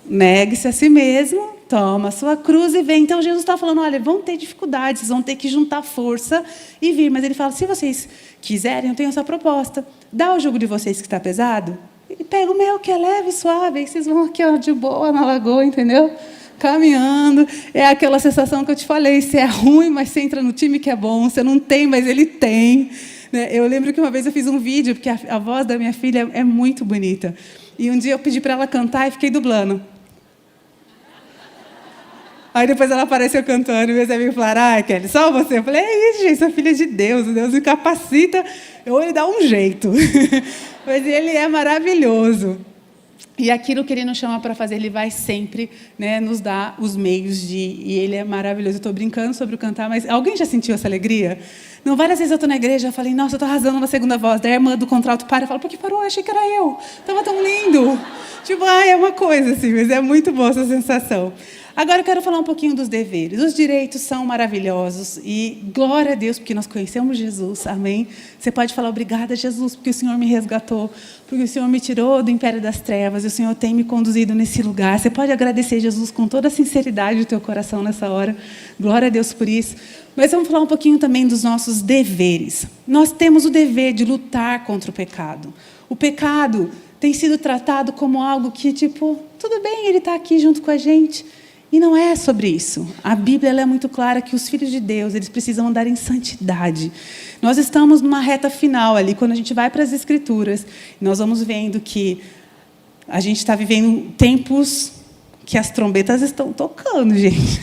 negue-se a si mesmo, toma a sua cruz e vem. Então, Jesus está falando, olha, vão ter dificuldades, vocês vão ter que juntar força e vir. Mas Ele fala, se vocês quiserem, eu tenho essa proposta. Dá o jugo de vocês que está pesado e pega o meu, que é leve e suave. Aí vocês vão aqui, ó, de boa, na lagoa, entendeu? Caminhando. É aquela sensação que eu te falei, você é ruim, mas você entra no time que é bom. Você não tem, mas ele tem. Eu lembro que uma vez eu fiz um vídeo, porque a voz da minha filha é muito bonita. E um dia eu pedi para ela cantar e fiquei dublando. Aí depois ela apareceu cantando, e meus amigos falaram, Kelly, só você? Eu falei, é isso, gente, sou filha de Deus, Deus me capacita, ou Ele dá um jeito. Mas Ele é maravilhoso. E aquilo que Ele nos chama para fazer, Ele vai sempre, né, nos dar os meios de... E Ele é maravilhoso. Eu estou brincando sobre o cantar, mas alguém já sentiu essa alegria? Não, várias vezes eu estou na igreja, eu falei, nossa, eu estou arrasando na segunda voz. Daí a irmã do contralto para e fala, por que parou? Eu achei que era eu. Estava tão lindo. Tipo, é uma coisa assim, mas é muito boa essa sensação. Agora eu quero falar um pouquinho dos deveres. Os direitos são maravilhosos e glória a Deus, porque nós conhecemos Jesus, amém? Você pode falar obrigada, Jesus, porque o Senhor me resgatou, porque o Senhor me tirou do império das trevas, e o Senhor tem me conduzido nesse lugar. Você pode agradecer Jesus com toda a sinceridade do teu coração nessa hora. Glória a Deus por isso. Mas vamos falar um pouquinho também dos nossos deveres. Nós temos o dever de lutar contra o pecado. O pecado tem sido tratado como algo que, tipo, tudo bem, ele está aqui junto com a gente. E não é sobre isso. A Bíblia ela é muito clara que os filhos de Deus eles precisam andar em santidade. Nós estamos numa reta final ali, quando a gente vai para as Escrituras, nós vamos vendo que a gente está vivendo tempos que as trombetas estão tocando, gente.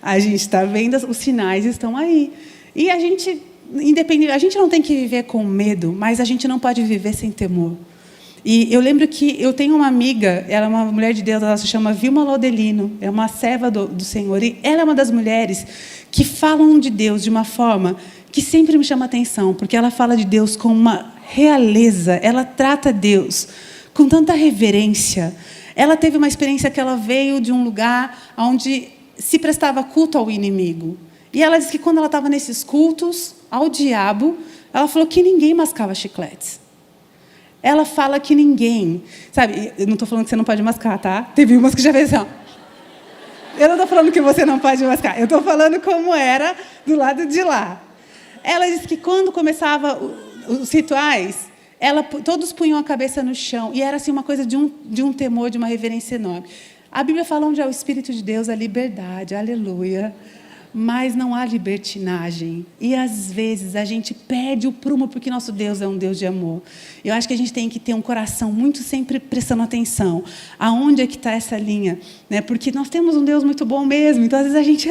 A gente está vendo, os sinais estão aí. E a gente não tem que viver com medo, mas a gente não pode viver sem temor. E eu lembro que eu tenho uma amiga, ela é uma mulher de Deus, ela se chama Vilma Laudelino, é uma serva do Senhor, e ela é uma das mulheres que falam de Deus de uma forma que sempre me chama a atenção, porque ela fala de Deus com uma realeza, ela trata Deus com tanta reverência. Ela teve uma experiência que ela veio de um lugar onde se prestava culto ao inimigo. E ela disse que quando ela estava nesses cultos ao diabo, ela falou que ninguém mascava chicletes. Ela fala que ninguém... Sabe, eu não estou falando que você não pode mascar, tá? Teve umas que já fez assim, ó. Eu não estou falando que você não pode mascar. Eu estou falando como era do lado de lá. Ela disse que quando começava os rituais, todos punham a cabeça no chão. E era assim, uma coisa de um temor, de uma reverência enorme. A Bíblia fala onde é o Espírito de Deus, a liberdade. Aleluia. Mas não há libertinagem. E, às vezes, a gente perde o prumo porque nosso Deus é um Deus de amor. Eu acho que a gente tem que ter um coração muito sempre prestando atenção. Aonde é que está essa linha? Né? Porque nós temos um Deus muito bom mesmo. Então, às vezes, a gente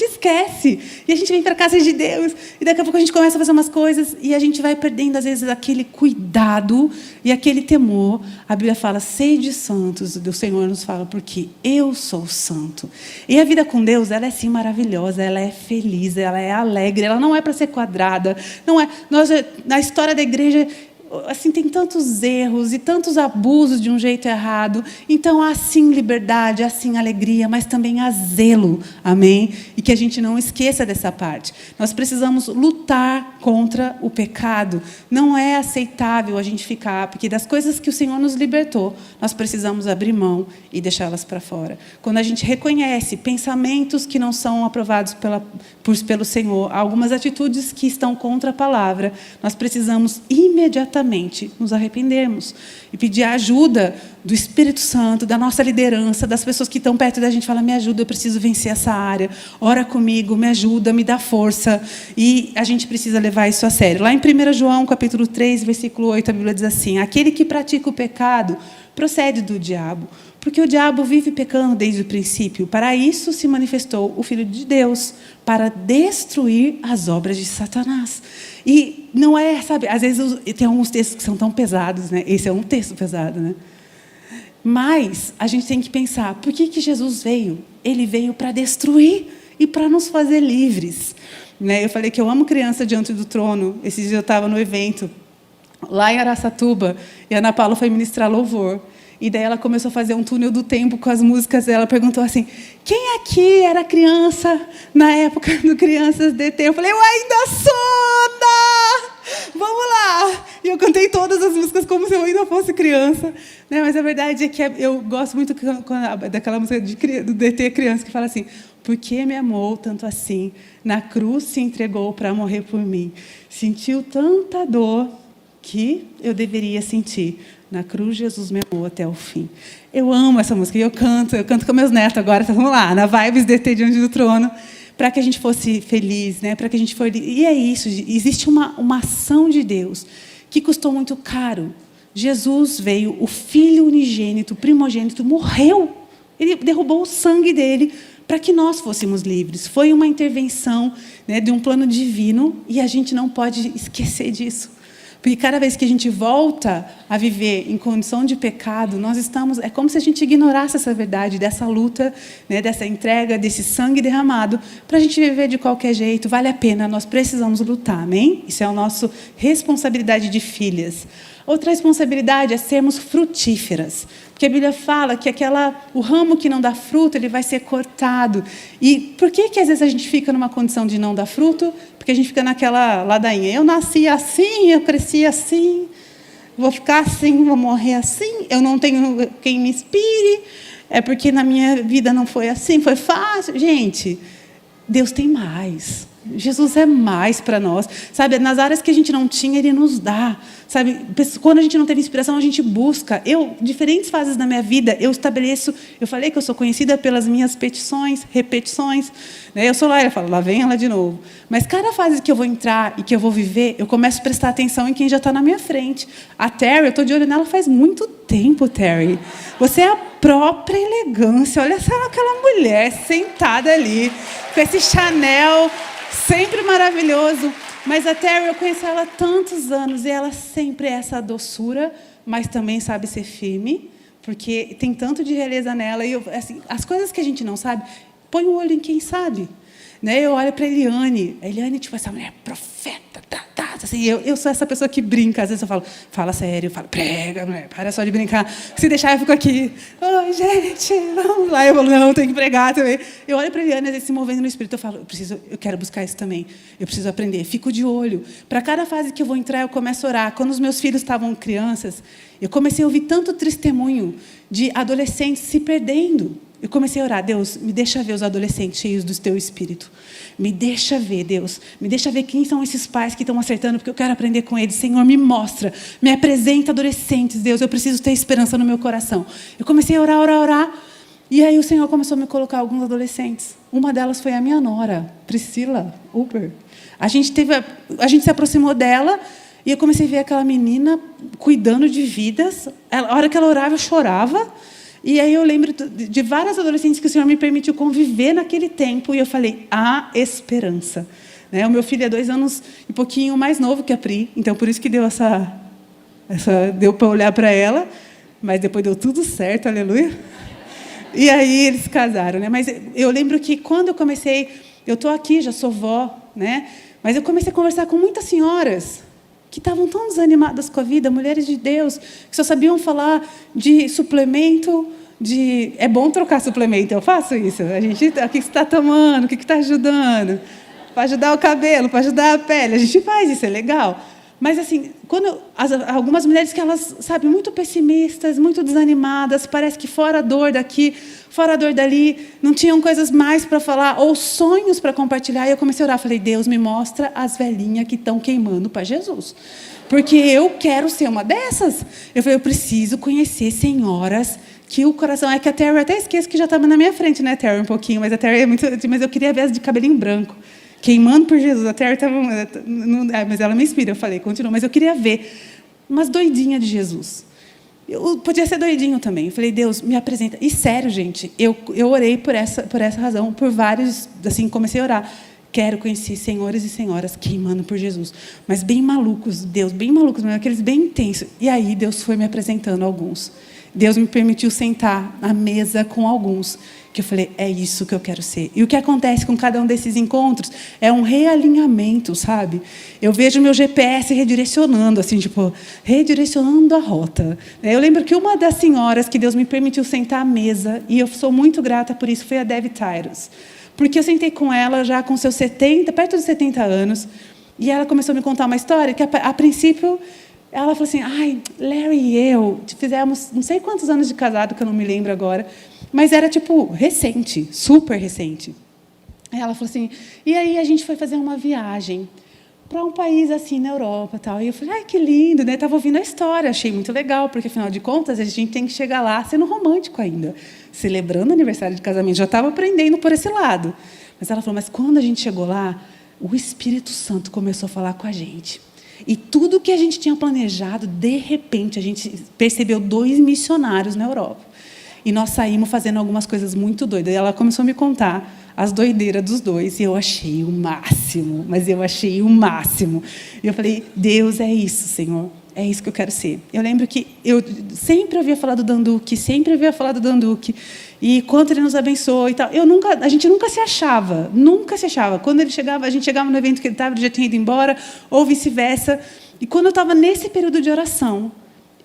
esquece. E a gente vem para a casa de Deus. E, daqui a pouco, a gente começa a fazer umas coisas. E a gente vai perdendo, às vezes, aquele cuidado e aquele temor. A Bíblia fala, sede santos. O Senhor nos fala, porque eu sou santo. E a vida com Deus, ela é, sim, maravilhosa. Ela é feliz, ela é alegre, ela não é para ser quadrada, não é. Na história da igreja, assim, tem tantos erros e tantos abusos de um jeito errado. Então, há sim liberdade, há sim alegria, mas também há zelo, amém? E que a gente não esqueça dessa parte. Nós precisamos lutar contra o pecado. Não é aceitável a gente ficar, porque das coisas que o Senhor nos libertou, nós precisamos abrir mão e deixá-las para fora. Quando a gente reconhece pensamentos que não são aprovados pelo Senhor, algumas atitudes que estão contra a palavra, nós precisamos imediatamente nos arrependermos e pedir a ajuda do Espírito Santo, da nossa liderança, das pessoas que estão perto da gente, fala, me ajuda, eu preciso vencer essa área, ora comigo, me ajuda, me dá força, e a gente precisa levar isso a sério. Lá em 1 João, capítulo 3, versículo 8, a Bíblia diz assim, aquele que pratica o pecado procede do diabo, porque o diabo vive pecando desde o princípio. Para isso se manifestou o Filho de Deus, para destruir as obras de Satanás. E não é, sabe, às vezes tem alguns textos que são tão pesados, né? Esse é um texto pesado, né? Mas a gente tem que pensar, por que Jesus veio? Ele veio para destruir e para nos fazer livres. né? Eu falei que eu amo criança diante do trono. Esses dias eu estava no evento, lá em Araçatuba, e a Ana Paula foi ministrar louvor. E daí ela começou a fazer um túnel do tempo com as músicas dela. Ela perguntou assim, quem aqui era criança na época do Crianças DT? Eu falei, eu ainda sou, tá? Vamos lá! E eu cantei todas as músicas como se eu ainda fosse criança. Né? Mas a verdade é que eu gosto muito daquela música do DT Criança, que fala assim, por que me amou tanto assim? Na cruz se entregou para morrer por mim. Sentiu tanta dor que eu deveria sentir. Na cruz, Jesus me amou até o fim. Eu amo essa música e eu canto com meus netos agora. Então, vamos lá, na Vibes DT Diante do Trono, para que a gente fosse feliz, né? Para que a gente fosse... E é isso, existe uma ação de Deus que custou muito caro. Jesus veio, o Filho unigênito, primogênito, morreu. Ele derrubou o sangue dele para que nós fôssemos livres. Foi uma intervenção, né, de um plano divino e a gente não pode esquecer disso. Porque cada vez que a gente volta a viver em condição de pecado, nós estamos... É como se a gente ignorasse essa verdade, dessa luta, né, dessa entrega, desse sangue derramado, para a gente viver de qualquer jeito. Vale a pena, nós precisamos lutar, amém? Isso é a nossa responsabilidade de filhas. Outra responsabilidade é sermos frutíferas. Porque a Bíblia fala que o ramo que não dá fruto, ele vai ser cortado. E por que às vezes a gente fica numa condição de não dar fruto? Porque a gente fica naquela ladainha. Eu nasci assim, eu cresci assim, vou ficar assim, vou morrer assim, eu não tenho quem me inspire, é porque na minha vida não foi assim, foi fácil. Gente, Deus tem mais. Jesus é mais para nós, sabe? Nas áreas que a gente não tinha, Ele nos dá, sabe? Quando a gente não teve inspiração, a gente busca. Diferentes fases da minha vida, eu falei que eu sou conhecida pelas minhas repetições, né? Eu sou lá, ela fala, lá vem ela de novo. Mas cada fase que eu vou entrar e que eu vou viver, eu começo a prestar atenção em quem já está na minha frente. A Terry, eu estou de olho nela faz muito tempo, Terry. Você é a própria elegância. Olha só aquela mulher sentada ali, com esse Chanel... Sempre maravilhoso, mas a Terry, eu conheço ela há tantos anos e ela sempre é essa doçura, mas também sabe ser firme, porque tem tanto de realeza nela. E assim, as coisas que a gente não sabe, põe o olho em quem sabe. Né? Eu olho para a Eliane, tipo, essa mulher profeta, assim, eu sou essa pessoa que brinca, às vezes eu falo, fala sério, eu falo, prega, mulher, para só de brincar, se deixar eu fico aqui, oi gente, vamos lá, eu falo, não, tem que pregar também. Eu olho para a Eliane, às vezes se movendo no espírito, eu falo, eu quero buscar isso também, eu preciso aprender, fico de olho, para cada fase que eu vou entrar, eu começo a orar. Quando os meus filhos estavam crianças, eu comecei a ouvir tanto testemunho de adolescentes se perdendo. Eu comecei a orar, Deus, me deixa ver os adolescentes cheios do teu espírito. Me deixa ver, Deus. Me deixa ver quem são esses pais que estão acertando, porque eu quero aprender com eles. Senhor, me mostra. Me apresenta adolescentes, Deus. Eu preciso ter esperança no meu coração. Eu comecei a orar. E aí o Senhor começou a me colocar alguns adolescentes. Uma delas foi a minha nora, Priscila Uber. A gente se aproximou dela e eu comecei a ver aquela menina cuidando de vidas. A hora que ela orava, eu chorava. E aí eu lembro de várias adolescentes que o Senhor me permitiu conviver naquele tempo. E eu falei, há esperança. Né? O meu filho é 2 anos e pouquinho mais novo que a Pri. Então, por isso que deu deu para olhar para ela. Mas depois deu tudo certo, aleluia. E aí eles se casaram. Né? Mas eu lembro que quando eu comecei... Eu estou aqui, já sou vó. Né? Mas eu comecei a conversar com muitas senhoras que estavam tão desanimadas com a vida, mulheres de Deus, que só sabiam falar de suplemento, é bom trocar suplemento, eu faço isso. A gente, o que você está tomando, o que está ajudando? Para ajudar o cabelo, para ajudar a pele, a gente faz isso, é legal. Mas, assim, algumas mulheres que elas, sabe, muito pessimistas, muito desanimadas, parece que fora a dor daqui, fora a dor dali, não tinham coisas mais para falar, ou sonhos para compartilhar. E eu comecei a orar, falei, Deus, me mostra as velhinhas que estão queimando para Jesus. Porque eu quero ser uma dessas. Eu falei, eu preciso conhecer senhoras que o coração... É que a Terry, eu até esqueço que já estava na minha frente, né, Terry, um pouquinho, mas a Terry é muito... Mas eu queria ver as de cabelinho branco. Queimando por Jesus. A Terry estava... Mas ela me inspira, eu falei, continua. Mas eu queria ver umas doidinhas de Jesus. Eu podia ser doidinho também. Eu falei, Deus, me apresenta. E sério, gente, eu orei por essa razão, por vários... Assim, comecei a orar. Quero conhecer senhores e senhoras queimando por Jesus. Mas bem malucos, Deus, bem malucos, aqueles bem intensos. E aí Deus foi me apresentando alguns. Deus me permitiu sentar à mesa com alguns, que eu falei, é isso que eu quero ser. E o que acontece com cada um desses encontros é um realinhamento, sabe? Eu vejo meu GPS redirecionando, assim, tipo, redirecionando a rota. Eu lembro que uma das senhoras que Deus me permitiu sentar à mesa, e eu sou muito grata por isso, foi a Debbie Tyros. Porque eu sentei com ela já com seus 70, perto dos 70 anos, e ela começou a me contar uma história que, a princípio, ela falou assim, ai, Larry e eu fizemos não sei quantos anos de casado, que eu não me lembro agora, mas era, tipo, recente, super recente. Aí ela falou assim, e aí a gente foi fazer uma viagem para um país assim na Europa, tal. E eu falei, ai, que lindo, né? Estava ouvindo a história, achei muito legal, porque afinal de contas a gente tem que chegar lá sendo romântico ainda, celebrando o aniversário de casamento. Já estava aprendendo por esse lado. Mas ela falou, mas quando a gente chegou lá, o Espírito Santo começou a falar com a gente. E tudo que a gente tinha planejado, de repente, a gente percebeu 2 missionários na Europa. E nós saímos fazendo algumas coisas muito doidas. E ela começou a me contar as doideiras dos 2. E eu achei o máximo. Mas eu achei o máximo. E eu falei, Deus, é isso, Senhor. É isso que eu quero ser. Eu lembro que eu sempre ouvia falar do Dan Duque, sempre ouvia falar do Dan Duque. E quanto ele nos abençoou e tal. A gente nunca se achava. Nunca se achava. Quando ele chegava, a gente chegava no evento que ele estava, ele já tinha ido embora, ou vice-versa. E quando eu estava nesse período de oração,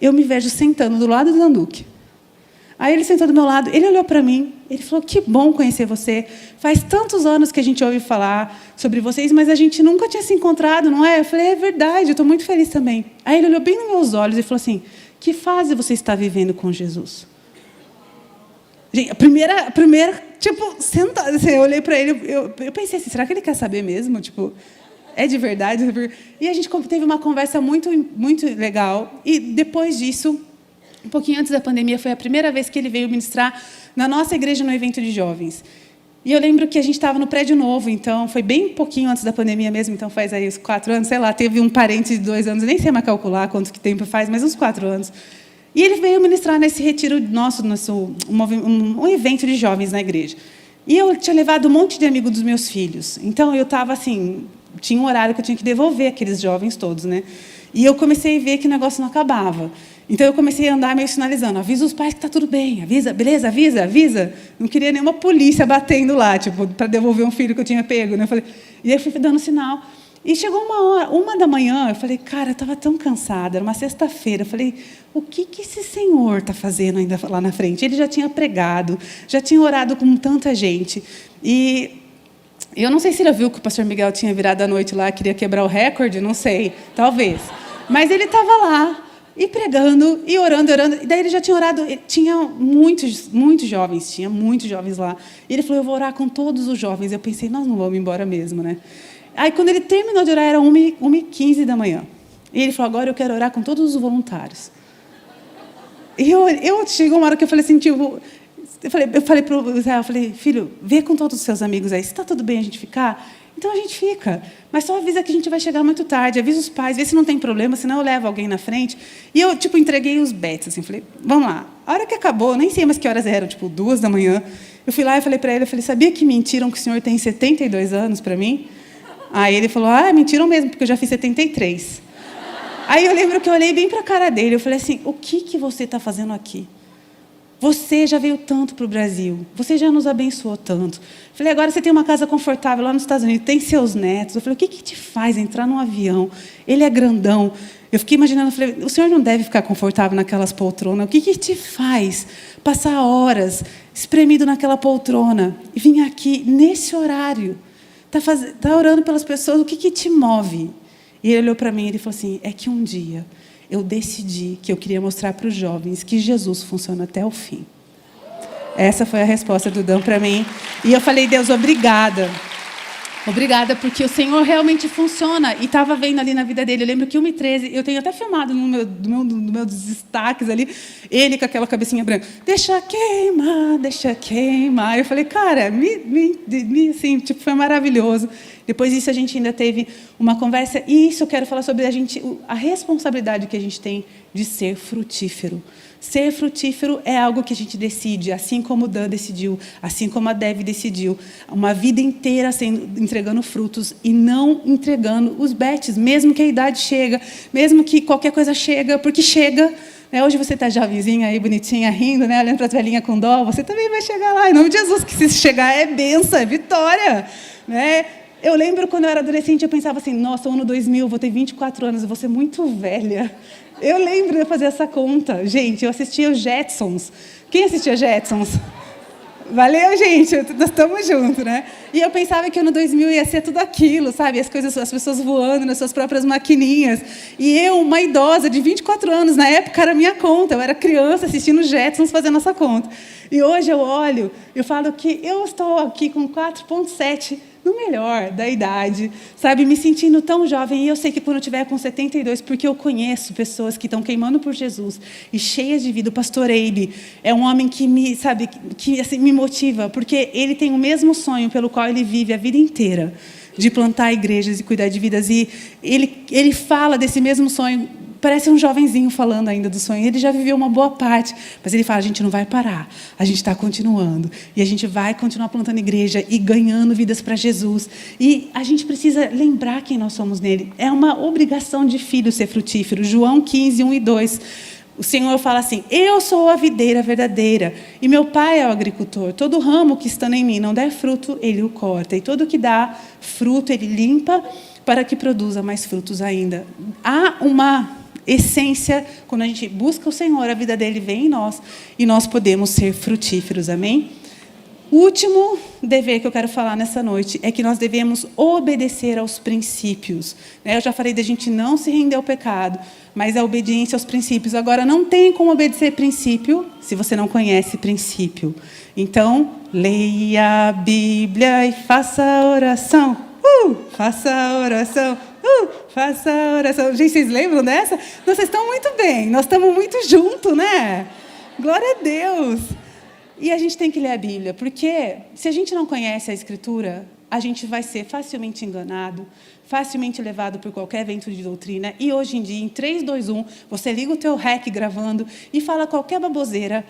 eu me vejo sentando do lado do Dan Duque. Aí ele sentou do meu lado, ele olhou para mim, ele falou, que bom conhecer você. Faz tantos anos que a gente ouve falar sobre vocês, mas a gente nunca tinha se encontrado, não é? Eu falei, é verdade, eu estou muito feliz também. Aí ele olhou bem nos meus olhos e falou assim, que fase você está vivendo com Jesus? Gente, a primeira tipo, sentada, assim, eu olhei para ele, eu pensei assim, será que ele quer saber mesmo? Tipo, é de verdade? E a gente teve uma conversa muito, muito legal, e depois disso, um pouquinho antes da pandemia, foi a primeira vez que ele veio ministrar na nossa igreja no evento de jovens. E eu lembro que a gente estava no prédio novo, então foi bem pouquinho antes da pandemia mesmo, então faz aí uns 4 anos, sei lá, teve um parente de 2 anos, nem sei mais calcular quanto que tempo faz, mas uns 4 anos. E ele veio ministrar nesse retiro nosso um evento de jovens na igreja. E eu tinha levado um monte de amigos dos meus filhos. Então eu estava assim, tinha um horário que eu tinha que devolver aqueles jovens todos, né? E eu comecei a ver que o negócio não acabava. Então, eu comecei a andar meio sinalizando. Avisa os pais que está tudo bem. Avisa, beleza? Avisa, avisa. Não queria nenhuma polícia batendo lá, tipo, para devolver um filho que eu tinha pego. Né? Eu falei, e aí, eu fui dando sinal. E chegou 1h da manhã, eu falei, cara, eu estava tão cansada. Era uma sexta-feira. Eu falei, o que esse senhor está fazendo ainda lá na frente? Ele já tinha pregado, já tinha orado com tanta gente. E eu não sei se ele viu que o pastor Miguel tinha virado à noite lá, queria quebrar o recorde, não sei, talvez. Mas ele estava lá. E pregando, e orando. E daí ele já tinha orado, tinha muitos jovens lá. E ele falou, eu vou orar com todos os jovens. Eu pensei, nós não vamos embora mesmo, né? Aí, quando ele terminou de orar, era 1h15 da manhã. E ele falou, agora eu quero orar com todos os voluntários. E chegou uma hora que eu falei assim, tipo... Eu falei para o Israel, filho, vê com todos os seus amigos aí, se está tudo bem a gente ficar... Então, a gente fica. Mas só avisa que a gente vai chegar muito tarde. Avisa os pais, vê se não tem problema, senão eu levo alguém na frente. E eu, tipo, entreguei os bets, assim. Falei, vamos lá. A hora que acabou, nem sei mais que horas eram, tipo, 2 da manhã. Eu fui lá e falei para ele, sabia que mentiram que o senhor tem 72 anos para mim? Aí ele falou, mentiram mesmo, porque eu já fiz 73. Aí eu lembro que eu olhei bem para a cara dele. Eu falei assim, o que você está fazendo aqui? Você já veio tanto para o Brasil, você já nos abençoou tanto. Falei, agora você tem uma casa confortável lá nos Estados Unidos, tem seus netos. Eu falei, o que te faz entrar num avião? Ele é grandão. Eu fiquei imaginando, falei, o senhor não deve ficar confortável naquelas poltronas. O que te faz passar horas espremido naquela poltrona e vir aqui nesse horário? Tá orando pelas pessoas, o que te move? E ele olhou para mim e ele falou assim, é que um dia... eu decidi que eu queria mostrar para os jovens que Jesus funciona até o fim. Essa foi a resposta do Dan para mim. E eu falei, Deus, obrigada. Obrigada, porque o Senhor realmente funciona. E estava vendo ali na vida dele. Eu lembro que 1h13, eu tenho até filmado no meus destaques ali, ele com aquela cabecinha branca. Deixa queimar. Eu falei, cara, assim, tipo, foi maravilhoso. Depois disso, a gente ainda teve uma conversa. E isso eu quero falar sobre a responsabilidade que a gente tem de ser frutífero. Ser frutífero é algo que a gente decide, assim como o Dan decidiu, assim como a Dev decidiu. Uma vida inteira entregando frutos e não entregando os bets, mesmo que a idade chega, mesmo que qualquer coisa chega, porque chega, Hoje você está jovenzinha aí, bonitinha, rindo, né? Olhando para as velhinhas com dó, você também vai chegar lá. Em nome de Jesus, que se chegar é bênção, é vitória. Né? Eu lembro quando eu era adolescente, eu pensava assim, nossa, ano 2000, vou ter 24 anos, eu vou ser muito velha. Eu lembro de fazer essa conta. Gente, eu assistia os Jetsons. Quem assistia Jetsons? Valeu, gente, nós estamos juntos, né? E eu pensava que ano 2000 ia ser tudo aquilo, sabe? As pessoas voando nas suas próprias maquininhas. E eu, uma idosa de 24 anos, na época era minha conta, eu era criança assistindo Jetsons fazendo essa conta. E hoje eu olho, eu falo que eu estou aqui com 4,7 no melhor da idade, sabe? Me sentindo tão jovem. E eu sei que quando eu estiver com 72, porque eu conheço pessoas que estão queimando por Jesus e cheias de vida. O pastor Eibe é um homem que assim, me motiva, porque ele tem o mesmo sonho pelo qual ele vive a vida inteira, de plantar igrejas e cuidar de vidas. E ele fala desse mesmo sonho. Parece um jovenzinho falando ainda do sonho. Ele já viveu uma boa parte, mas ele fala, a gente não vai parar, a gente está continuando. E a gente vai continuar plantando igreja e ganhando vidas para Jesus. E a gente precisa lembrar quem nós somos nele. É uma obrigação de filho ser frutífero. João 15, 1 e 2. O Senhor fala assim, eu sou a videira verdadeira e meu pai é o agricultor. Todo ramo que estando em mim não der fruto, ele o corta. E todo que dá fruto, ele limpa para que produza mais frutos ainda. Há uma essência, quando a gente busca o Senhor, a vida dele vem em nós e nós podemos ser frutíferos, amém? O último dever que eu quero falar nessa noite é que nós devemos obedecer aos princípios. Eu já falei da gente não se render ao pecado, mas a obediência aos princípios. Agora, não tem como obedecer princípio se você não conhece princípio. Então, leia a Bíblia e faça a oração. Faça a oração. Faça a oração. Gente, vocês lembram dessa? Vocês estão muito bem. Nós estamos muito juntos, né? Glória a Deus. E a gente tem que ler a Bíblia, porque se a gente não conhece a Escritura, a gente vai ser facilmente enganado, facilmente levado por qualquer vento de doutrina. E hoje em dia, em 3, 2, 1, você liga o teu REC gravando e fala qualquer baboseira.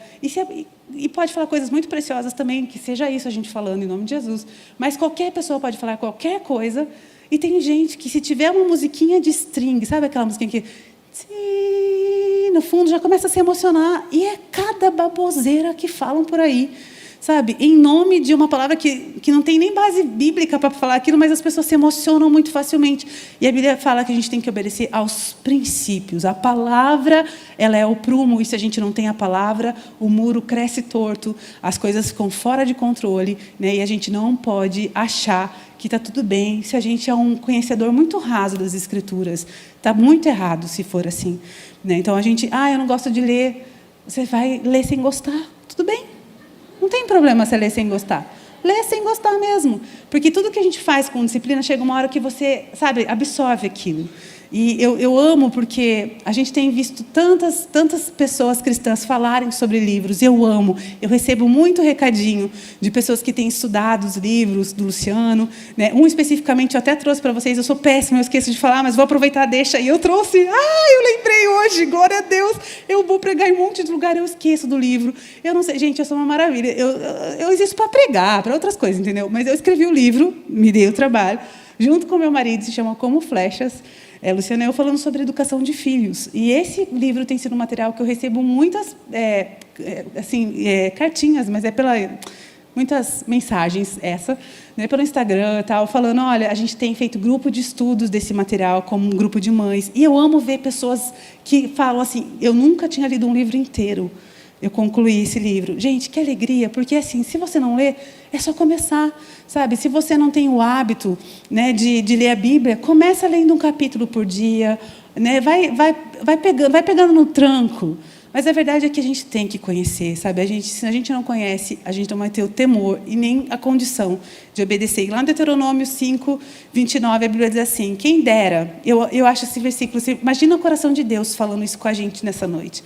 E pode falar coisas muito preciosas também, que seja isso a gente falando em nome de Jesus. Mas qualquer pessoa pode falar qualquer coisa. E tem gente que, se tiver uma musiquinha de string, sabe aquela musiquinha que... no fundo, já começa a se emocionar. E é cada baboseira que falam por aí. Sabe? Em nome de uma palavra que não tem nem base bíblica para falar aquilo, mas as pessoas se emocionam muito facilmente. E a Bíblia fala que a gente tem que obedecer aos princípios. A palavra, ela é o prumo, e se a gente não tem a palavra, o muro cresce torto, as coisas ficam fora de controle, né? E a gente não pode achar que está tudo bem se a gente é um conhecedor muito raso das Escrituras. Está muito errado se for assim. Né? Então, a gente, eu não gosto de ler. Você vai ler sem gostar, tudo bem. Não tem problema você ler sem gostar. Lê sem gostar mesmo. Porque tudo que a gente faz com disciplina, chega uma hora que você, sabe, absorve aquilo. E eu amo porque a gente tem visto tantas pessoas cristãs falarem sobre livros. Eu amo. Eu recebo muito recadinho de pessoas que têm estudado os livros do Luciano. Né? Um especificamente eu até trouxe para vocês. Eu sou péssima, eu esqueço de falar, mas vou aproveitar, deixa. E eu trouxe. Eu lembrei hoje, glória a Deus. Eu vou pregar em um monte de lugar, eu esqueço do livro. Eu não sei, gente, eu sou uma maravilha. Eu existo para pregar, para outras coisas, entendeu? Mas eu escrevi o livro, me dei o trabalho, junto com meu marido, se chama Como Flechas. Luciana e eu falando sobre educação de filhos. E esse livro tem sido um material que eu recebo muitas cartinhas, mas muitas mensagens, né, pelo Instagram e tal, falando, olha, a gente tem feito grupo de estudos desse material como um grupo de mães. E eu amo ver pessoas que falam assim, eu nunca tinha lido um livro inteiro. Eu concluí esse livro. Gente, que alegria, porque assim, se você não lê, é só começar, sabe? Se você não tem o hábito, né, de ler a Bíblia, começa lendo um capítulo por dia, né? vai pegando no tranco. Mas a verdade é que a gente tem que conhecer, sabe? Se a gente não conhece, a gente não vai ter o temor e nem a condição de obedecer. E lá no Deuteronômio 5, 29, a Bíblia diz assim, quem dera, eu acho esse versículo, imagina o coração de Deus falando isso com a gente nessa noite.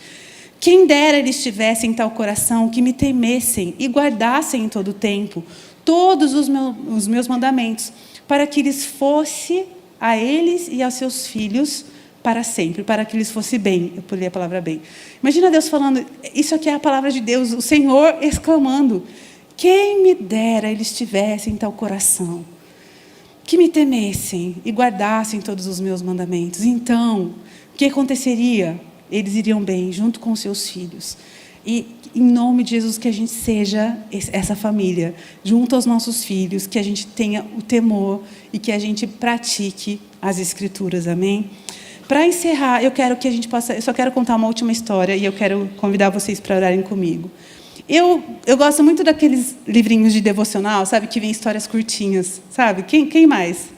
Quem dera eles tivessem tal coração, que me temessem e guardassem em todo o tempo todos os meus mandamentos, para que lhes fosse a eles e aos seus filhos para sempre, para que lhes fosse bem. Eu pulei a palavra bem. Imagina Deus falando, isso aqui é a palavra de Deus, o Senhor exclamando, quem me dera eles tivessem tal coração, que me temessem e guardassem todos os meus mandamentos. Então, o que aconteceria? eles iriam bem, junto com os seus filhos. E, em nome de Jesus, que a gente seja essa família, junto aos nossos filhos, que a gente tenha o temor e que a gente pratique as Escrituras, amém? Para encerrar, eu só quero contar uma última história e eu quero convidar vocês para orarem comigo. Eu gosto muito daqueles livrinhos de devocional, sabe, que vem histórias curtinhas, sabe? Quem mais?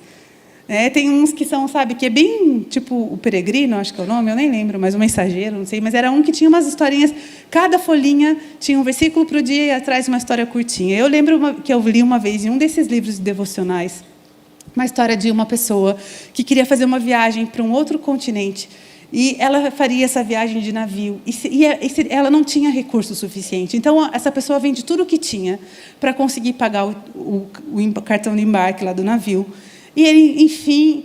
Tem uns que são, sabe, que é bem tipo O Peregrino, acho que é o nome, eu nem lembro, mas O Mensageiro, não sei, mas era um que tinha umas historinhas, cada folhinha tinha um versículo para o dia e atrás uma história curtinha. Eu lembro que eu li uma vez em um desses livros de devocionais, uma história de uma pessoa que queria fazer uma viagem para um outro continente. E ela faria essa viagem de navio. E ela não tinha recurso suficiente. Então, essa pessoa vende tudo o que tinha para conseguir pagar o cartão de embarque lá do navio. E ele, enfim,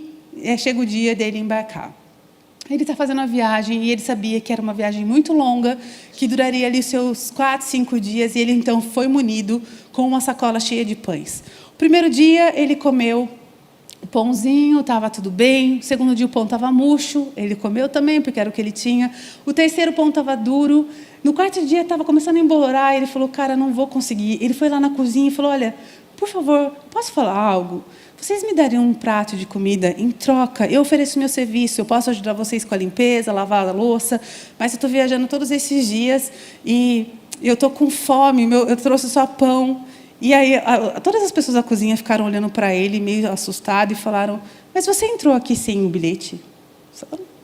chega o dia dele embarcar. Ele está fazendo a viagem e ele sabia que era uma viagem muito longa, que duraria ali os seus 4, 5 dias. E ele, então, foi munido com uma sacola cheia de pães. O primeiro dia, ele comeu o pãozinho, estava tudo bem. O segundo dia, o pão estava murcho. Ele comeu também, porque era o que ele tinha. O terceiro pão estava duro. No quarto dia, estava começando a embolorar. Ele falou, cara, não vou conseguir. Ele foi lá na cozinha e falou, olha, por favor, posso falar algo? Vocês me dariam um prato de comida em troca? Eu ofereço meu serviço, eu posso ajudar vocês com a limpeza, lavar a louça, mas eu estou viajando todos esses dias e eu estou com fome, eu trouxe só pão. E aí, todas as pessoas da cozinha ficaram olhando para ele, meio assustado, e falaram, mas você entrou aqui sem o bilhete?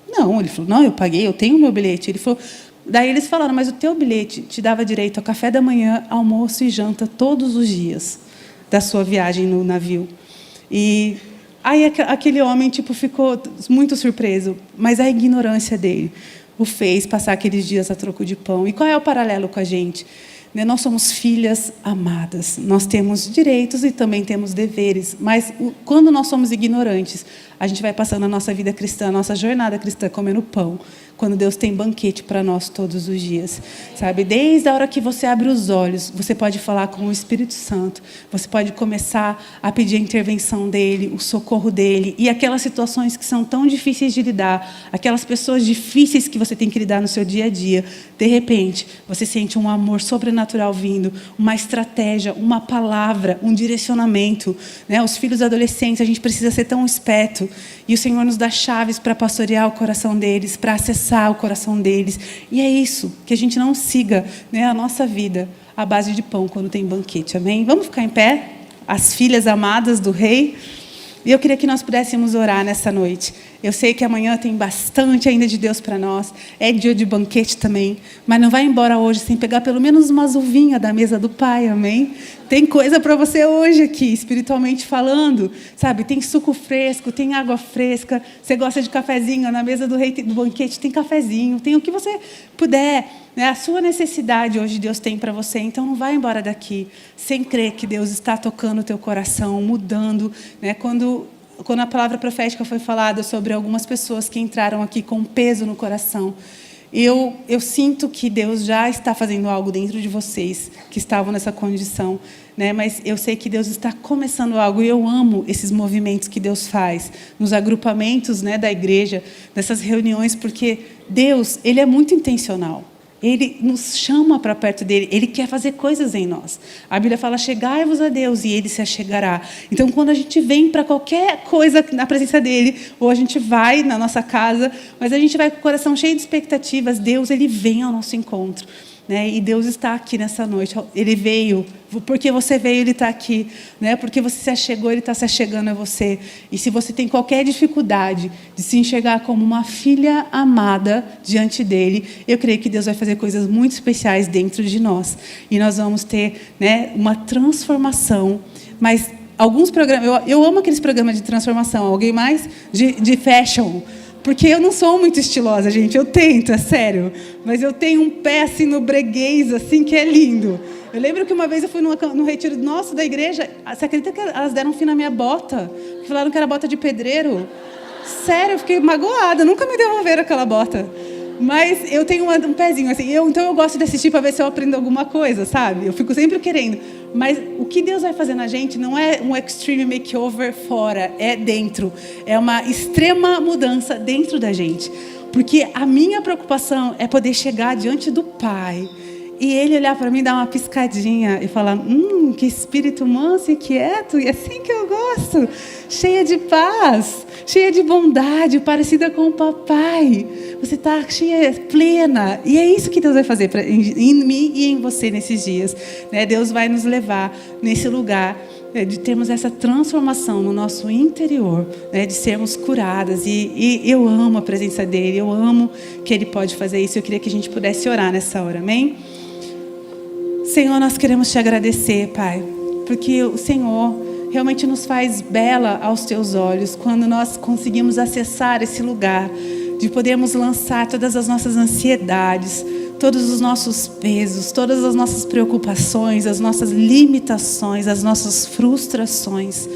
Não, ele falou, não, eu paguei, eu tenho o meu bilhete. Ele falou, daí eles falaram, mas o teu bilhete te dava direito a café da manhã, almoço e janta todos os dias da sua viagem no navio. E aí aquele homem ficou muito surpreso, mas a ignorância dele o fez passar aqueles dias a troco de pão. E qual é o paralelo com a gente? Nós somos filhas amadas, nós temos direitos e também temos deveres, mas quando nós somos ignorantes, a gente vai passando a nossa vida cristã, a nossa jornada cristã comendo pão, quando Deus tem banquete para nós todos os dias, sabe? Desde a hora que você abre os olhos, você pode falar com o Espírito Santo, você pode começar a pedir a intervenção dele, o socorro dele, e aquelas situações que são tão difíceis de lidar, aquelas pessoas difíceis que você tem que lidar no seu dia a dia, de repente, você sente um amor sobrenatural vindo, uma estratégia, uma palavra, um direcionamento, né? Os filhos adolescentes, a gente precisa ser tão esperto, e o Senhor nos dá chaves para pastorear o coração deles, para acessar o coração deles. E é isso, que a gente não siga, né, a nossa vida à base de pão quando tem banquete. Amém? Vamos ficar em pé? As filhas amadas do Rei. E eu queria que nós pudéssemos orar nessa noite. Eu sei que amanhã tem bastante ainda de Deus para nós. É dia de banquete também. Mas não vai embora hoje sem pegar pelo menos umas uvinhas da mesa do Pai, amém? Tem coisa para você hoje aqui, espiritualmente falando. Sabe, tem suco fresco, tem água fresca. Você gosta de cafezinho? Na mesa do Rei do banquete tem cafezinho. Tem o que você puder. Né? A sua necessidade hoje Deus tem para você. Então não vai embora daqui sem crer que Deus está tocando o teu coração, mudando. Né? Quando a palavra profética foi falada sobre algumas pessoas que entraram aqui com peso no coração, eu sinto que Deus já está fazendo algo dentro de vocês que estavam nessa condição, né? Mas eu sei que Deus está começando algo e eu amo esses movimentos que Deus faz nos agrupamentos, né, da igreja, nessas reuniões, porque Deus, Ele é muito intencional. Ele nos chama para perto dele, Ele quer fazer coisas em nós. A Bíblia fala, chegai-vos a Deus e Ele se achegará. Então, quando a gente vem para qualquer coisa na presença dEle, ou a gente vai na nossa casa, mas a gente vai com o coração cheio de expectativas, Deus, Ele vem ao nosso encontro. Né? E Deus está aqui nessa noite. Ele veio, porque você veio, Ele está aqui. Né? Porque você se achegou, Ele está se achegando a você. E se você tem qualquer dificuldade de se enxergar como uma filha amada diante dEle, eu creio que Deus vai fazer coisas muito especiais dentro de nós. E nós vamos ter, né, uma transformação. Mas alguns programas, eu amo aqueles programas de transformação. Alguém mais? De fashion. Porque eu não sou muito estilosa, gente. Eu tento, é sério. Mas eu tenho um pé assim no breguês, assim, que é lindo. Eu lembro que uma vez eu fui no retiro nosso da igreja. Você acredita que elas deram fim na minha bota? Falaram que era bota de pedreiro. Sério, eu fiquei magoada. Nunca me devolveram aquela bota. Mas eu tenho um pezinho assim. Então eu gosto de assistir para ver se eu aprendo alguma coisa, sabe? Eu fico sempre querendo. Mas o que Deus vai fazer na gente não é um extreme makeover fora, é dentro. É uma extrema mudança dentro da gente. Porque a minha preocupação é poder chegar diante do Pai e Ele olhar para mim, dar uma piscadinha e falar: que espírito manso e quieto, e assim que eu gosto, cheia de paz, cheia de bondade, parecida com o papai. Você está cheia, plena. E é isso que Deus vai fazer em mim e em você nesses dias, né? Deus vai nos levar nesse lugar, de termos essa transformação no nosso interior, né? De sermos curadas. E eu amo a presença dEle, eu amo que Ele pode fazer isso. Eu queria que a gente pudesse orar nessa hora, amém? Senhor, nós queremos te agradecer, Pai, porque o Senhor realmente nos faz bela aos teus olhos quando nós conseguimos acessar esse lugar de podermos lançar todas as nossas ansiedades, todos os nossos pesos, todas as nossas preocupações, as nossas limitações, as nossas frustrações.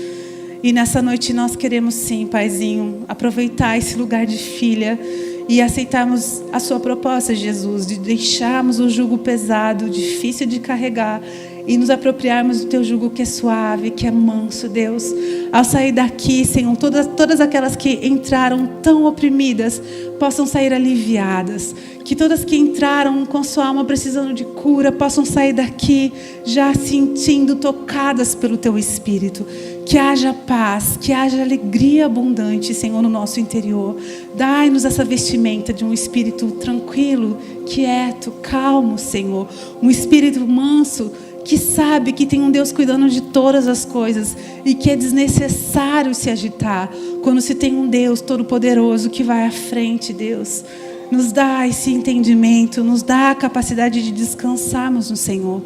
E nessa noite nós queremos sim, Paizinho, aproveitar esse lugar de filha e aceitarmos a sua proposta, Jesus, de deixarmos o jugo pesado, difícil de carregar, e nos apropriarmos do teu jugo que é suave, que é manso, Deus. Ao sair daqui, Senhor, todas aquelas que entraram tão oprimidas possam sair aliviadas. Que todas que entraram com sua alma precisando de cura possam sair daqui já sentindo tocadas pelo teu Espírito. Que haja paz, que haja alegria abundante, Senhor, no nosso interior. Dai-nos essa vestimenta de um espírito tranquilo, quieto, calmo, Senhor. Um espírito manso, que sabe que tem um Deus cuidando de todas as coisas e que é desnecessário se agitar quando se tem um Deus todo-poderoso que vai à frente, Deus. Nos dá esse entendimento, nos dá a capacidade de descansarmos no Senhor.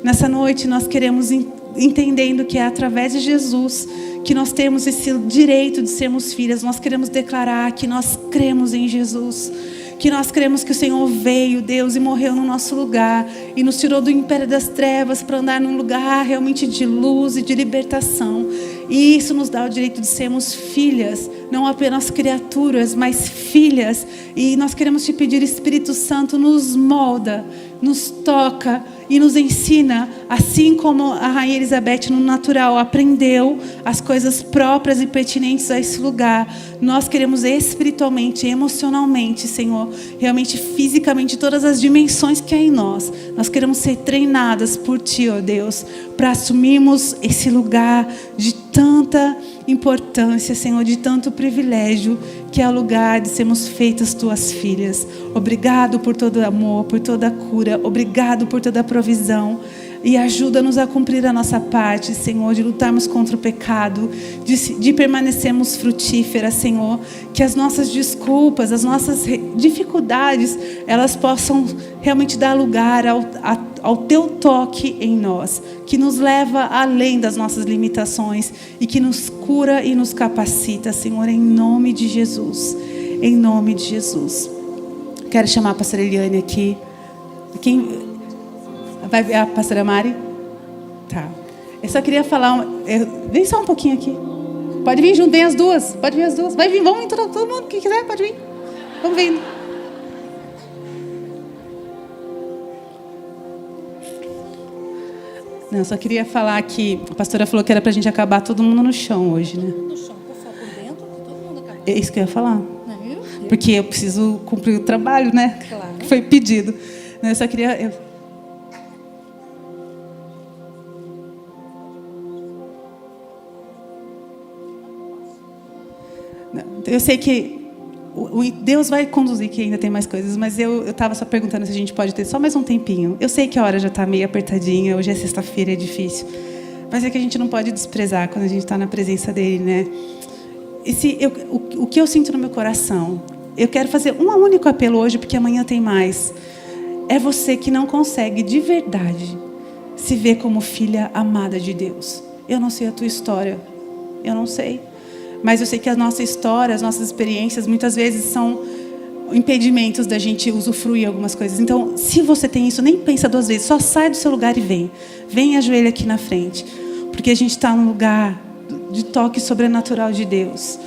Nessa noite nós queremos, entendendo que é através de Jesus que nós temos esse direito de sermos filhas, nós queremos declarar que nós cremos em Jesus. Que nós cremos que o Senhor veio, Deus, e morreu no nosso lugar e nos tirou do império das trevas para andar num lugar realmente de luz e de libertação. E isso nos dá o direito de sermos filhas, não apenas criaturas, mas filhas. E nós queremos te pedir, Espírito Santo, nos molda, nos toca e nos ensina, assim como a Rainha Elizabeth no natural aprendeu as coisas próprias e pertinentes a esse lugar. Nós queremos espiritualmente, emocionalmente, Senhor, realmente fisicamente, todas as dimensões que há em nós. Nós queremos ser treinadas por Ti, ó Deus, para assumirmos esse lugar de tanta importância, Senhor, de tanto privilégio, que é o lugar de sermos feitas Tuas filhas. Obrigado por todo amor, por toda cura. Obrigado por toda provisão. E ajuda-nos a cumprir a nossa parte, Senhor, de lutarmos contra o pecado, de permanecermos frutíferas, Senhor. Que as nossas desculpas, as nossas dificuldades, elas possam realmente dar lugar ao Teu toque em nós, que nos leva além das nossas limitações e que nos cura e nos capacita, Senhor, em nome de Jesus. Em nome de Jesus. Quero chamar a pastora Eliane aqui. Vai ver a pastora Mari? Tá. Eu só queria falar. Vem só um pouquinho aqui. Pode vir junto, vem as duas. Pode vir as duas. Vai vir, vamos vir todo mundo. Quem quiser, pode vir. Vamos vindo. Não, eu só queria falar que a pastora falou que era pra gente acabar todo mundo no chão hoje, né? No chão, só por dentro, todo mundo acaba. É isso que eu ia falar. Não viu? Porque eu preciso cumprir o trabalho, né? Claro. Que foi pedido. Eu só queria. Eu sei que Deus vai conduzir, que ainda tem mais coisas, mas eu estava só perguntando se a gente pode ter só mais um tempinho. Eu sei que a hora já está meio apertadinha, hoje é sexta-feira, é difícil. Mas é que a gente não pode desprezar quando a gente está na presença dEle, né? O que eu sinto no meu coração, eu quero fazer um único apelo hoje, porque amanhã tem mais. É você que não consegue, de verdade, se ver como filha amada de Deus. Eu não sei a tua história, eu não sei. Mas eu sei que a nossa história, as nossas experiências, muitas vezes são impedimentos da gente usufruir algumas coisas. Então, se você tem isso, nem pensa duas vezes. Só sai do seu lugar e vem. Vem e ajoelha aqui na frente. Porque a gente está num lugar de toque sobrenatural de Deus.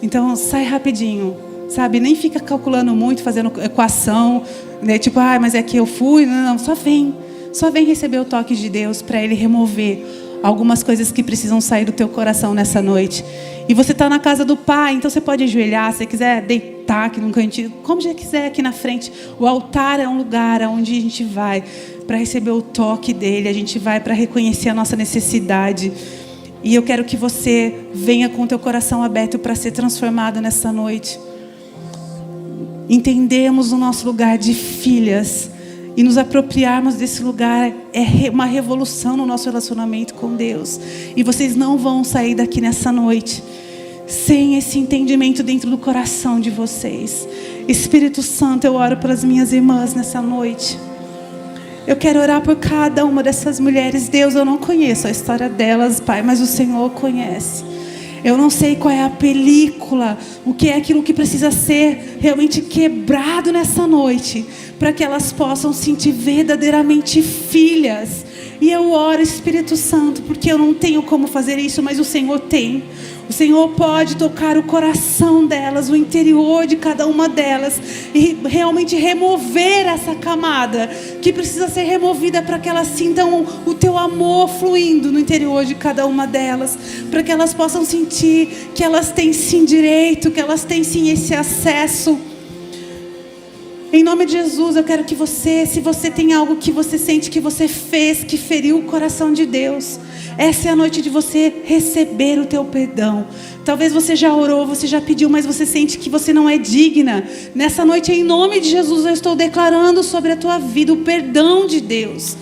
Então, sai rapidinho. Sabe? Nem fica calculando muito, fazendo equação. Né? Tipo, mas é que eu fui. Não, só vem. Só vem receber o toque de Deus para Ele remover algumas coisas que precisam sair do teu coração nessa noite. E você está na casa do Pai, então você pode ajoelhar, se você quiser deitar sentar aqui num cantinho, como já quiser aqui na frente. O altar é um lugar onde a gente vai para receber o toque dele, a gente vai para reconhecer a nossa necessidade. E eu quero que você venha com o teu coração aberto para ser transformado nessa noite. Entendemos o nosso lugar de filhas e nos apropriarmos desse lugar é uma revolução no nosso relacionamento com Deus. E vocês não vão sair daqui nessa noite sem esse entendimento dentro do coração de vocês. Espírito Santo, eu oro pelas minhas irmãs nessa noite. Eu quero orar por cada uma dessas mulheres. Deus, eu não conheço a história delas, Pai, mas o Senhor conhece. Eu não sei qual é a película, o que é aquilo que precisa ser realmente quebrado nessa noite, para que elas possam sentir verdadeiramente filhas. E eu oro, Espírito Santo, porque eu não tenho como fazer isso, mas o Senhor tem. O Senhor pode tocar o coração delas, o interior de cada uma delas, e realmente remover essa camada que precisa ser removida, para que elas sintam o teu amor fluindo no interior de cada uma delas, para que elas possam sentir que elas têm sim direito, que elas têm sim esse acesso. Em nome de Jesus, eu quero que você, se você tem algo que você sente que você fez, que feriu o coração de Deus, essa é a noite de você receber o teu perdão. Talvez você já orou, você já pediu, mas você sente que você não é digna. Nessa noite, em nome de Jesus, eu estou declarando sobre a tua vida o perdão de Deus.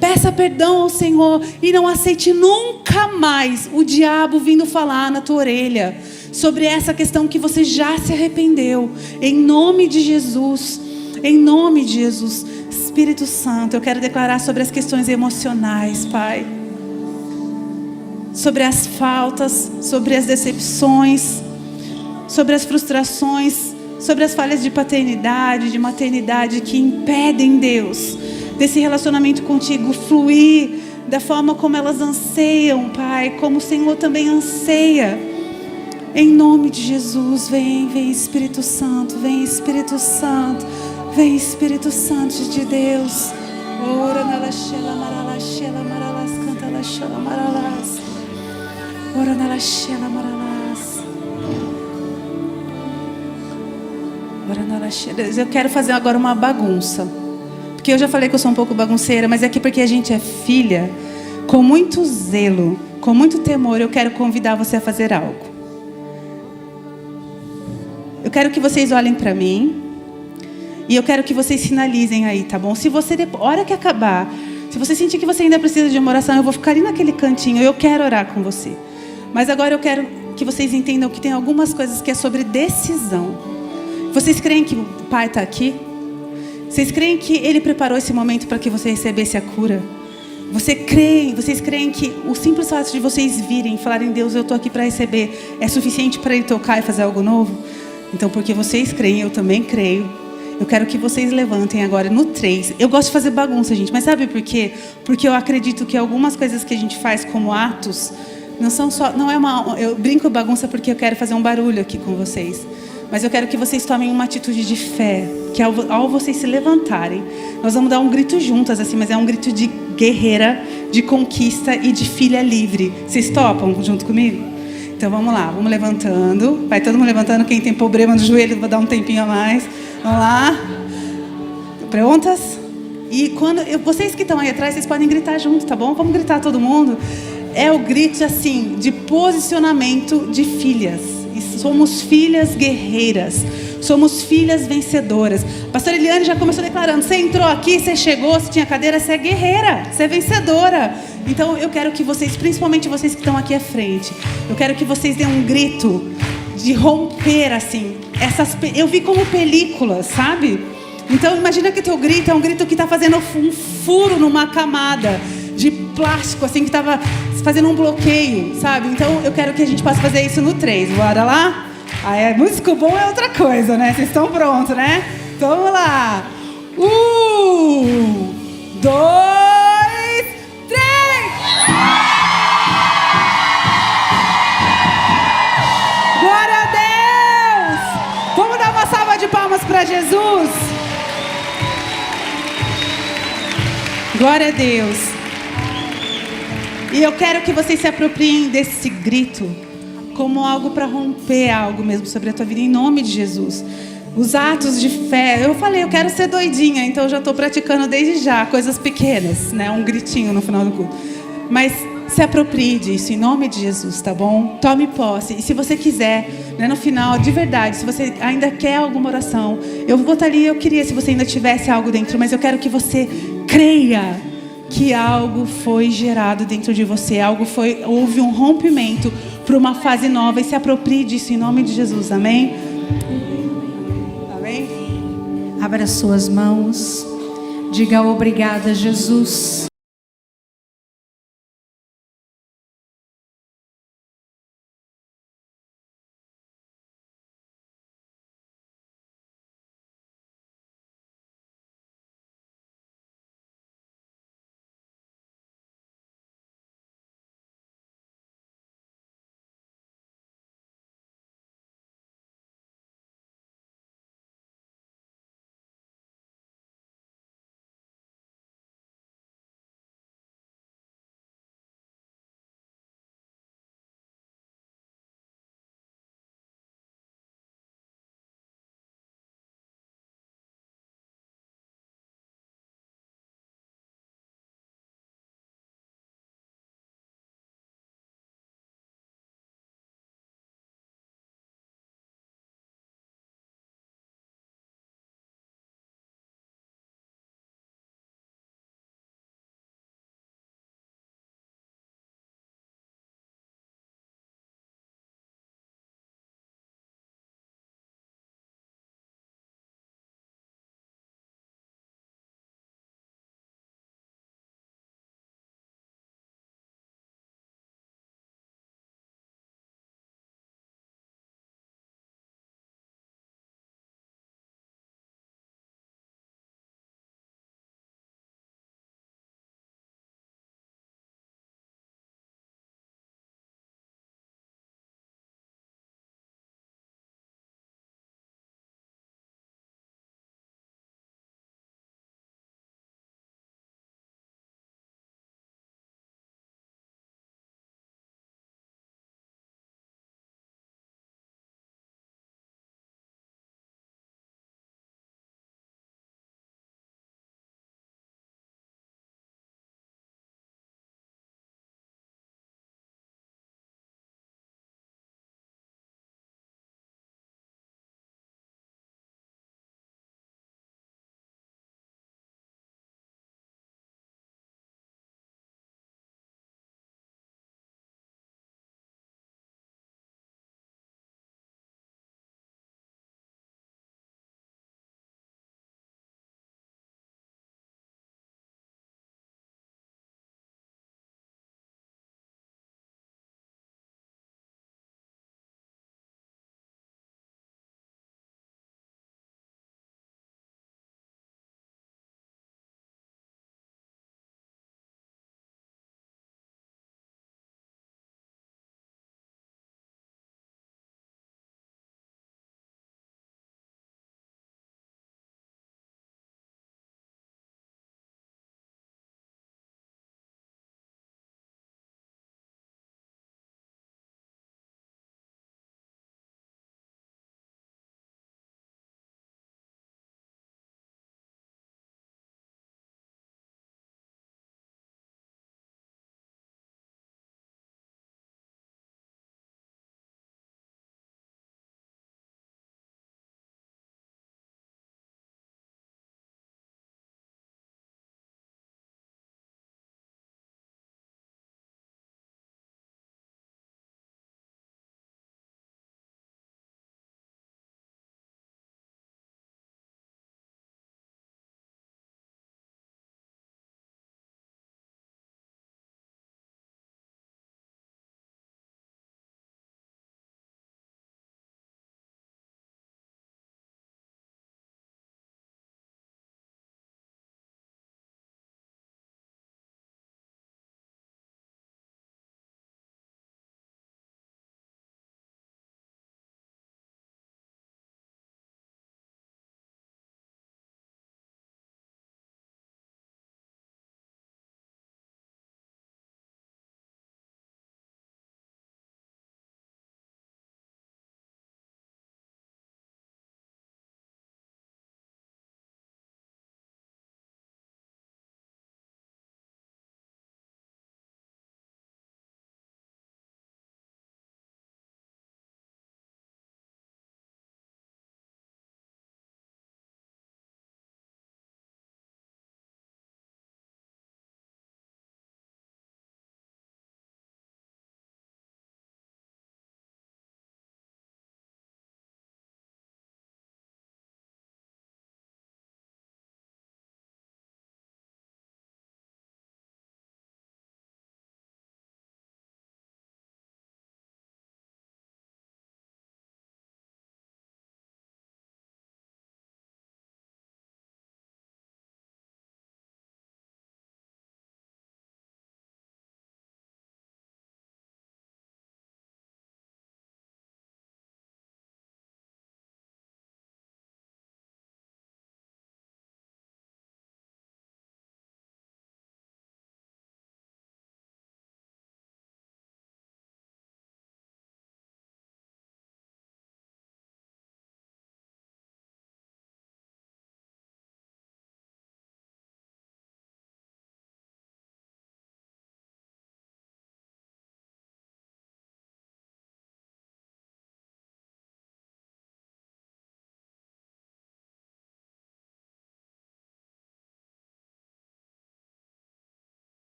Peça perdão ao Senhor e não aceite nunca mais o diabo vindo falar na tua orelha sobre essa questão que você já se arrependeu. Em nome de Jesus. Em nome de Jesus. Espírito Santo, eu quero declarar sobre as questões emocionais, Pai. Sobre as faltas, sobre as decepções, sobre as frustrações, sobre as falhas de paternidade, de maternidade que impedem, Deus, desse relacionamento contigo fluir da forma como elas anseiam, Pai, como o Senhor também anseia. Em nome de Jesus, vem Espírito Santo, vem Espírito Santo, vem Espírito Santo de Deus. Ora na laxela maralaxela maralas canta laxela maralas. Ora na laxela maralas. Ora na laxela. Eu quero fazer agora uma bagunça, porque eu já falei que eu sou um pouco bagunceira, mas é que porque a gente é filha, com muito zelo, com muito temor, eu quero convidar você a fazer algo. Eu quero que vocês olhem para mim e eu quero que vocês sinalizem aí, tá bom? Se você, hora que acabar, se você sentir que você ainda precisa de uma oração, eu vou ficar ali naquele cantinho, eu quero orar com você. Mas agora eu quero que vocês entendam que tem algumas coisas que é sobre decisão. Vocês creem que o Pai está aqui? Vocês creem que Ele preparou esse momento para que você recebesse a cura? Vocês creem que o simples fato de vocês virem e falarem, Deus, eu estou aqui para receber, é suficiente para Ele tocar e fazer algo novo? Então, porque vocês creem, eu também creio. Eu quero que vocês levantem agora no 3. Eu gosto de fazer bagunça, gente, mas sabe por quê? Porque eu acredito que algumas coisas que a gente faz como atos não são só, não é uma, eu brinco bagunça porque eu quero fazer um barulho aqui com vocês. Mas eu quero que vocês tomem uma atitude de fé, que ao vocês se levantarem, nós vamos dar um grito juntas assim, mas é um grito de guerreira, de conquista e de filha livre. Vocês topam junto comigo? Então vamos lá, vamos levantando. Vai todo mundo levantando, quem tem problema no joelho, vou dar um tempinho a mais. Vamos lá. Prontas? E vocês que estão aí atrás, vocês podem gritar junto, tá bom? Vamos gritar todo mundo. É o grito assim, de posicionamento de filhas. E somos filhas guerreiras. Somos filhas vencedoras. A pastora Eliane já começou declarando, você entrou aqui, você chegou, você tinha cadeira, você é guerreira, você é vencedora. Então eu quero que vocês, principalmente vocês que estão aqui à frente, eu quero que vocês deem um grito de romper assim, eu vi como películas, sabe? Então imagina que o teu grito é um grito que está fazendo um furo numa camada de plástico, assim, que estava fazendo um bloqueio, sabe? Então eu quero que a gente possa fazer isso no 3, bora lá? Músico bom é outra coisa, né? Vocês estão prontos, né? Então vamos lá. 1, 2, 3. Glória a Deus! Vamos dar uma salva de palmas para Jesus? Glória a Deus. E eu quero que vocês se apropriem desse grito como algo para romper algo mesmo sobre a tua vida, em nome de Jesus. Os atos de fé. Eu falei, eu quero ser doidinha, então eu já estou praticando desde já, coisas pequenas, né? Um gritinho no final do culto. Mas se aproprie disso, em nome de Jesus, tá bom? Tome posse. E se você quiser, né, no final, de verdade, se você ainda quer alguma oração, eu vou botar ali, eu queria, se você ainda tivesse algo dentro, mas eu quero que você creia que algo foi gerado dentro de você, houve um rompimento para uma fase nova, e se aproprie disso em nome de Jesus, amém? Amém? Abra suas mãos, diga obrigada, Jesus.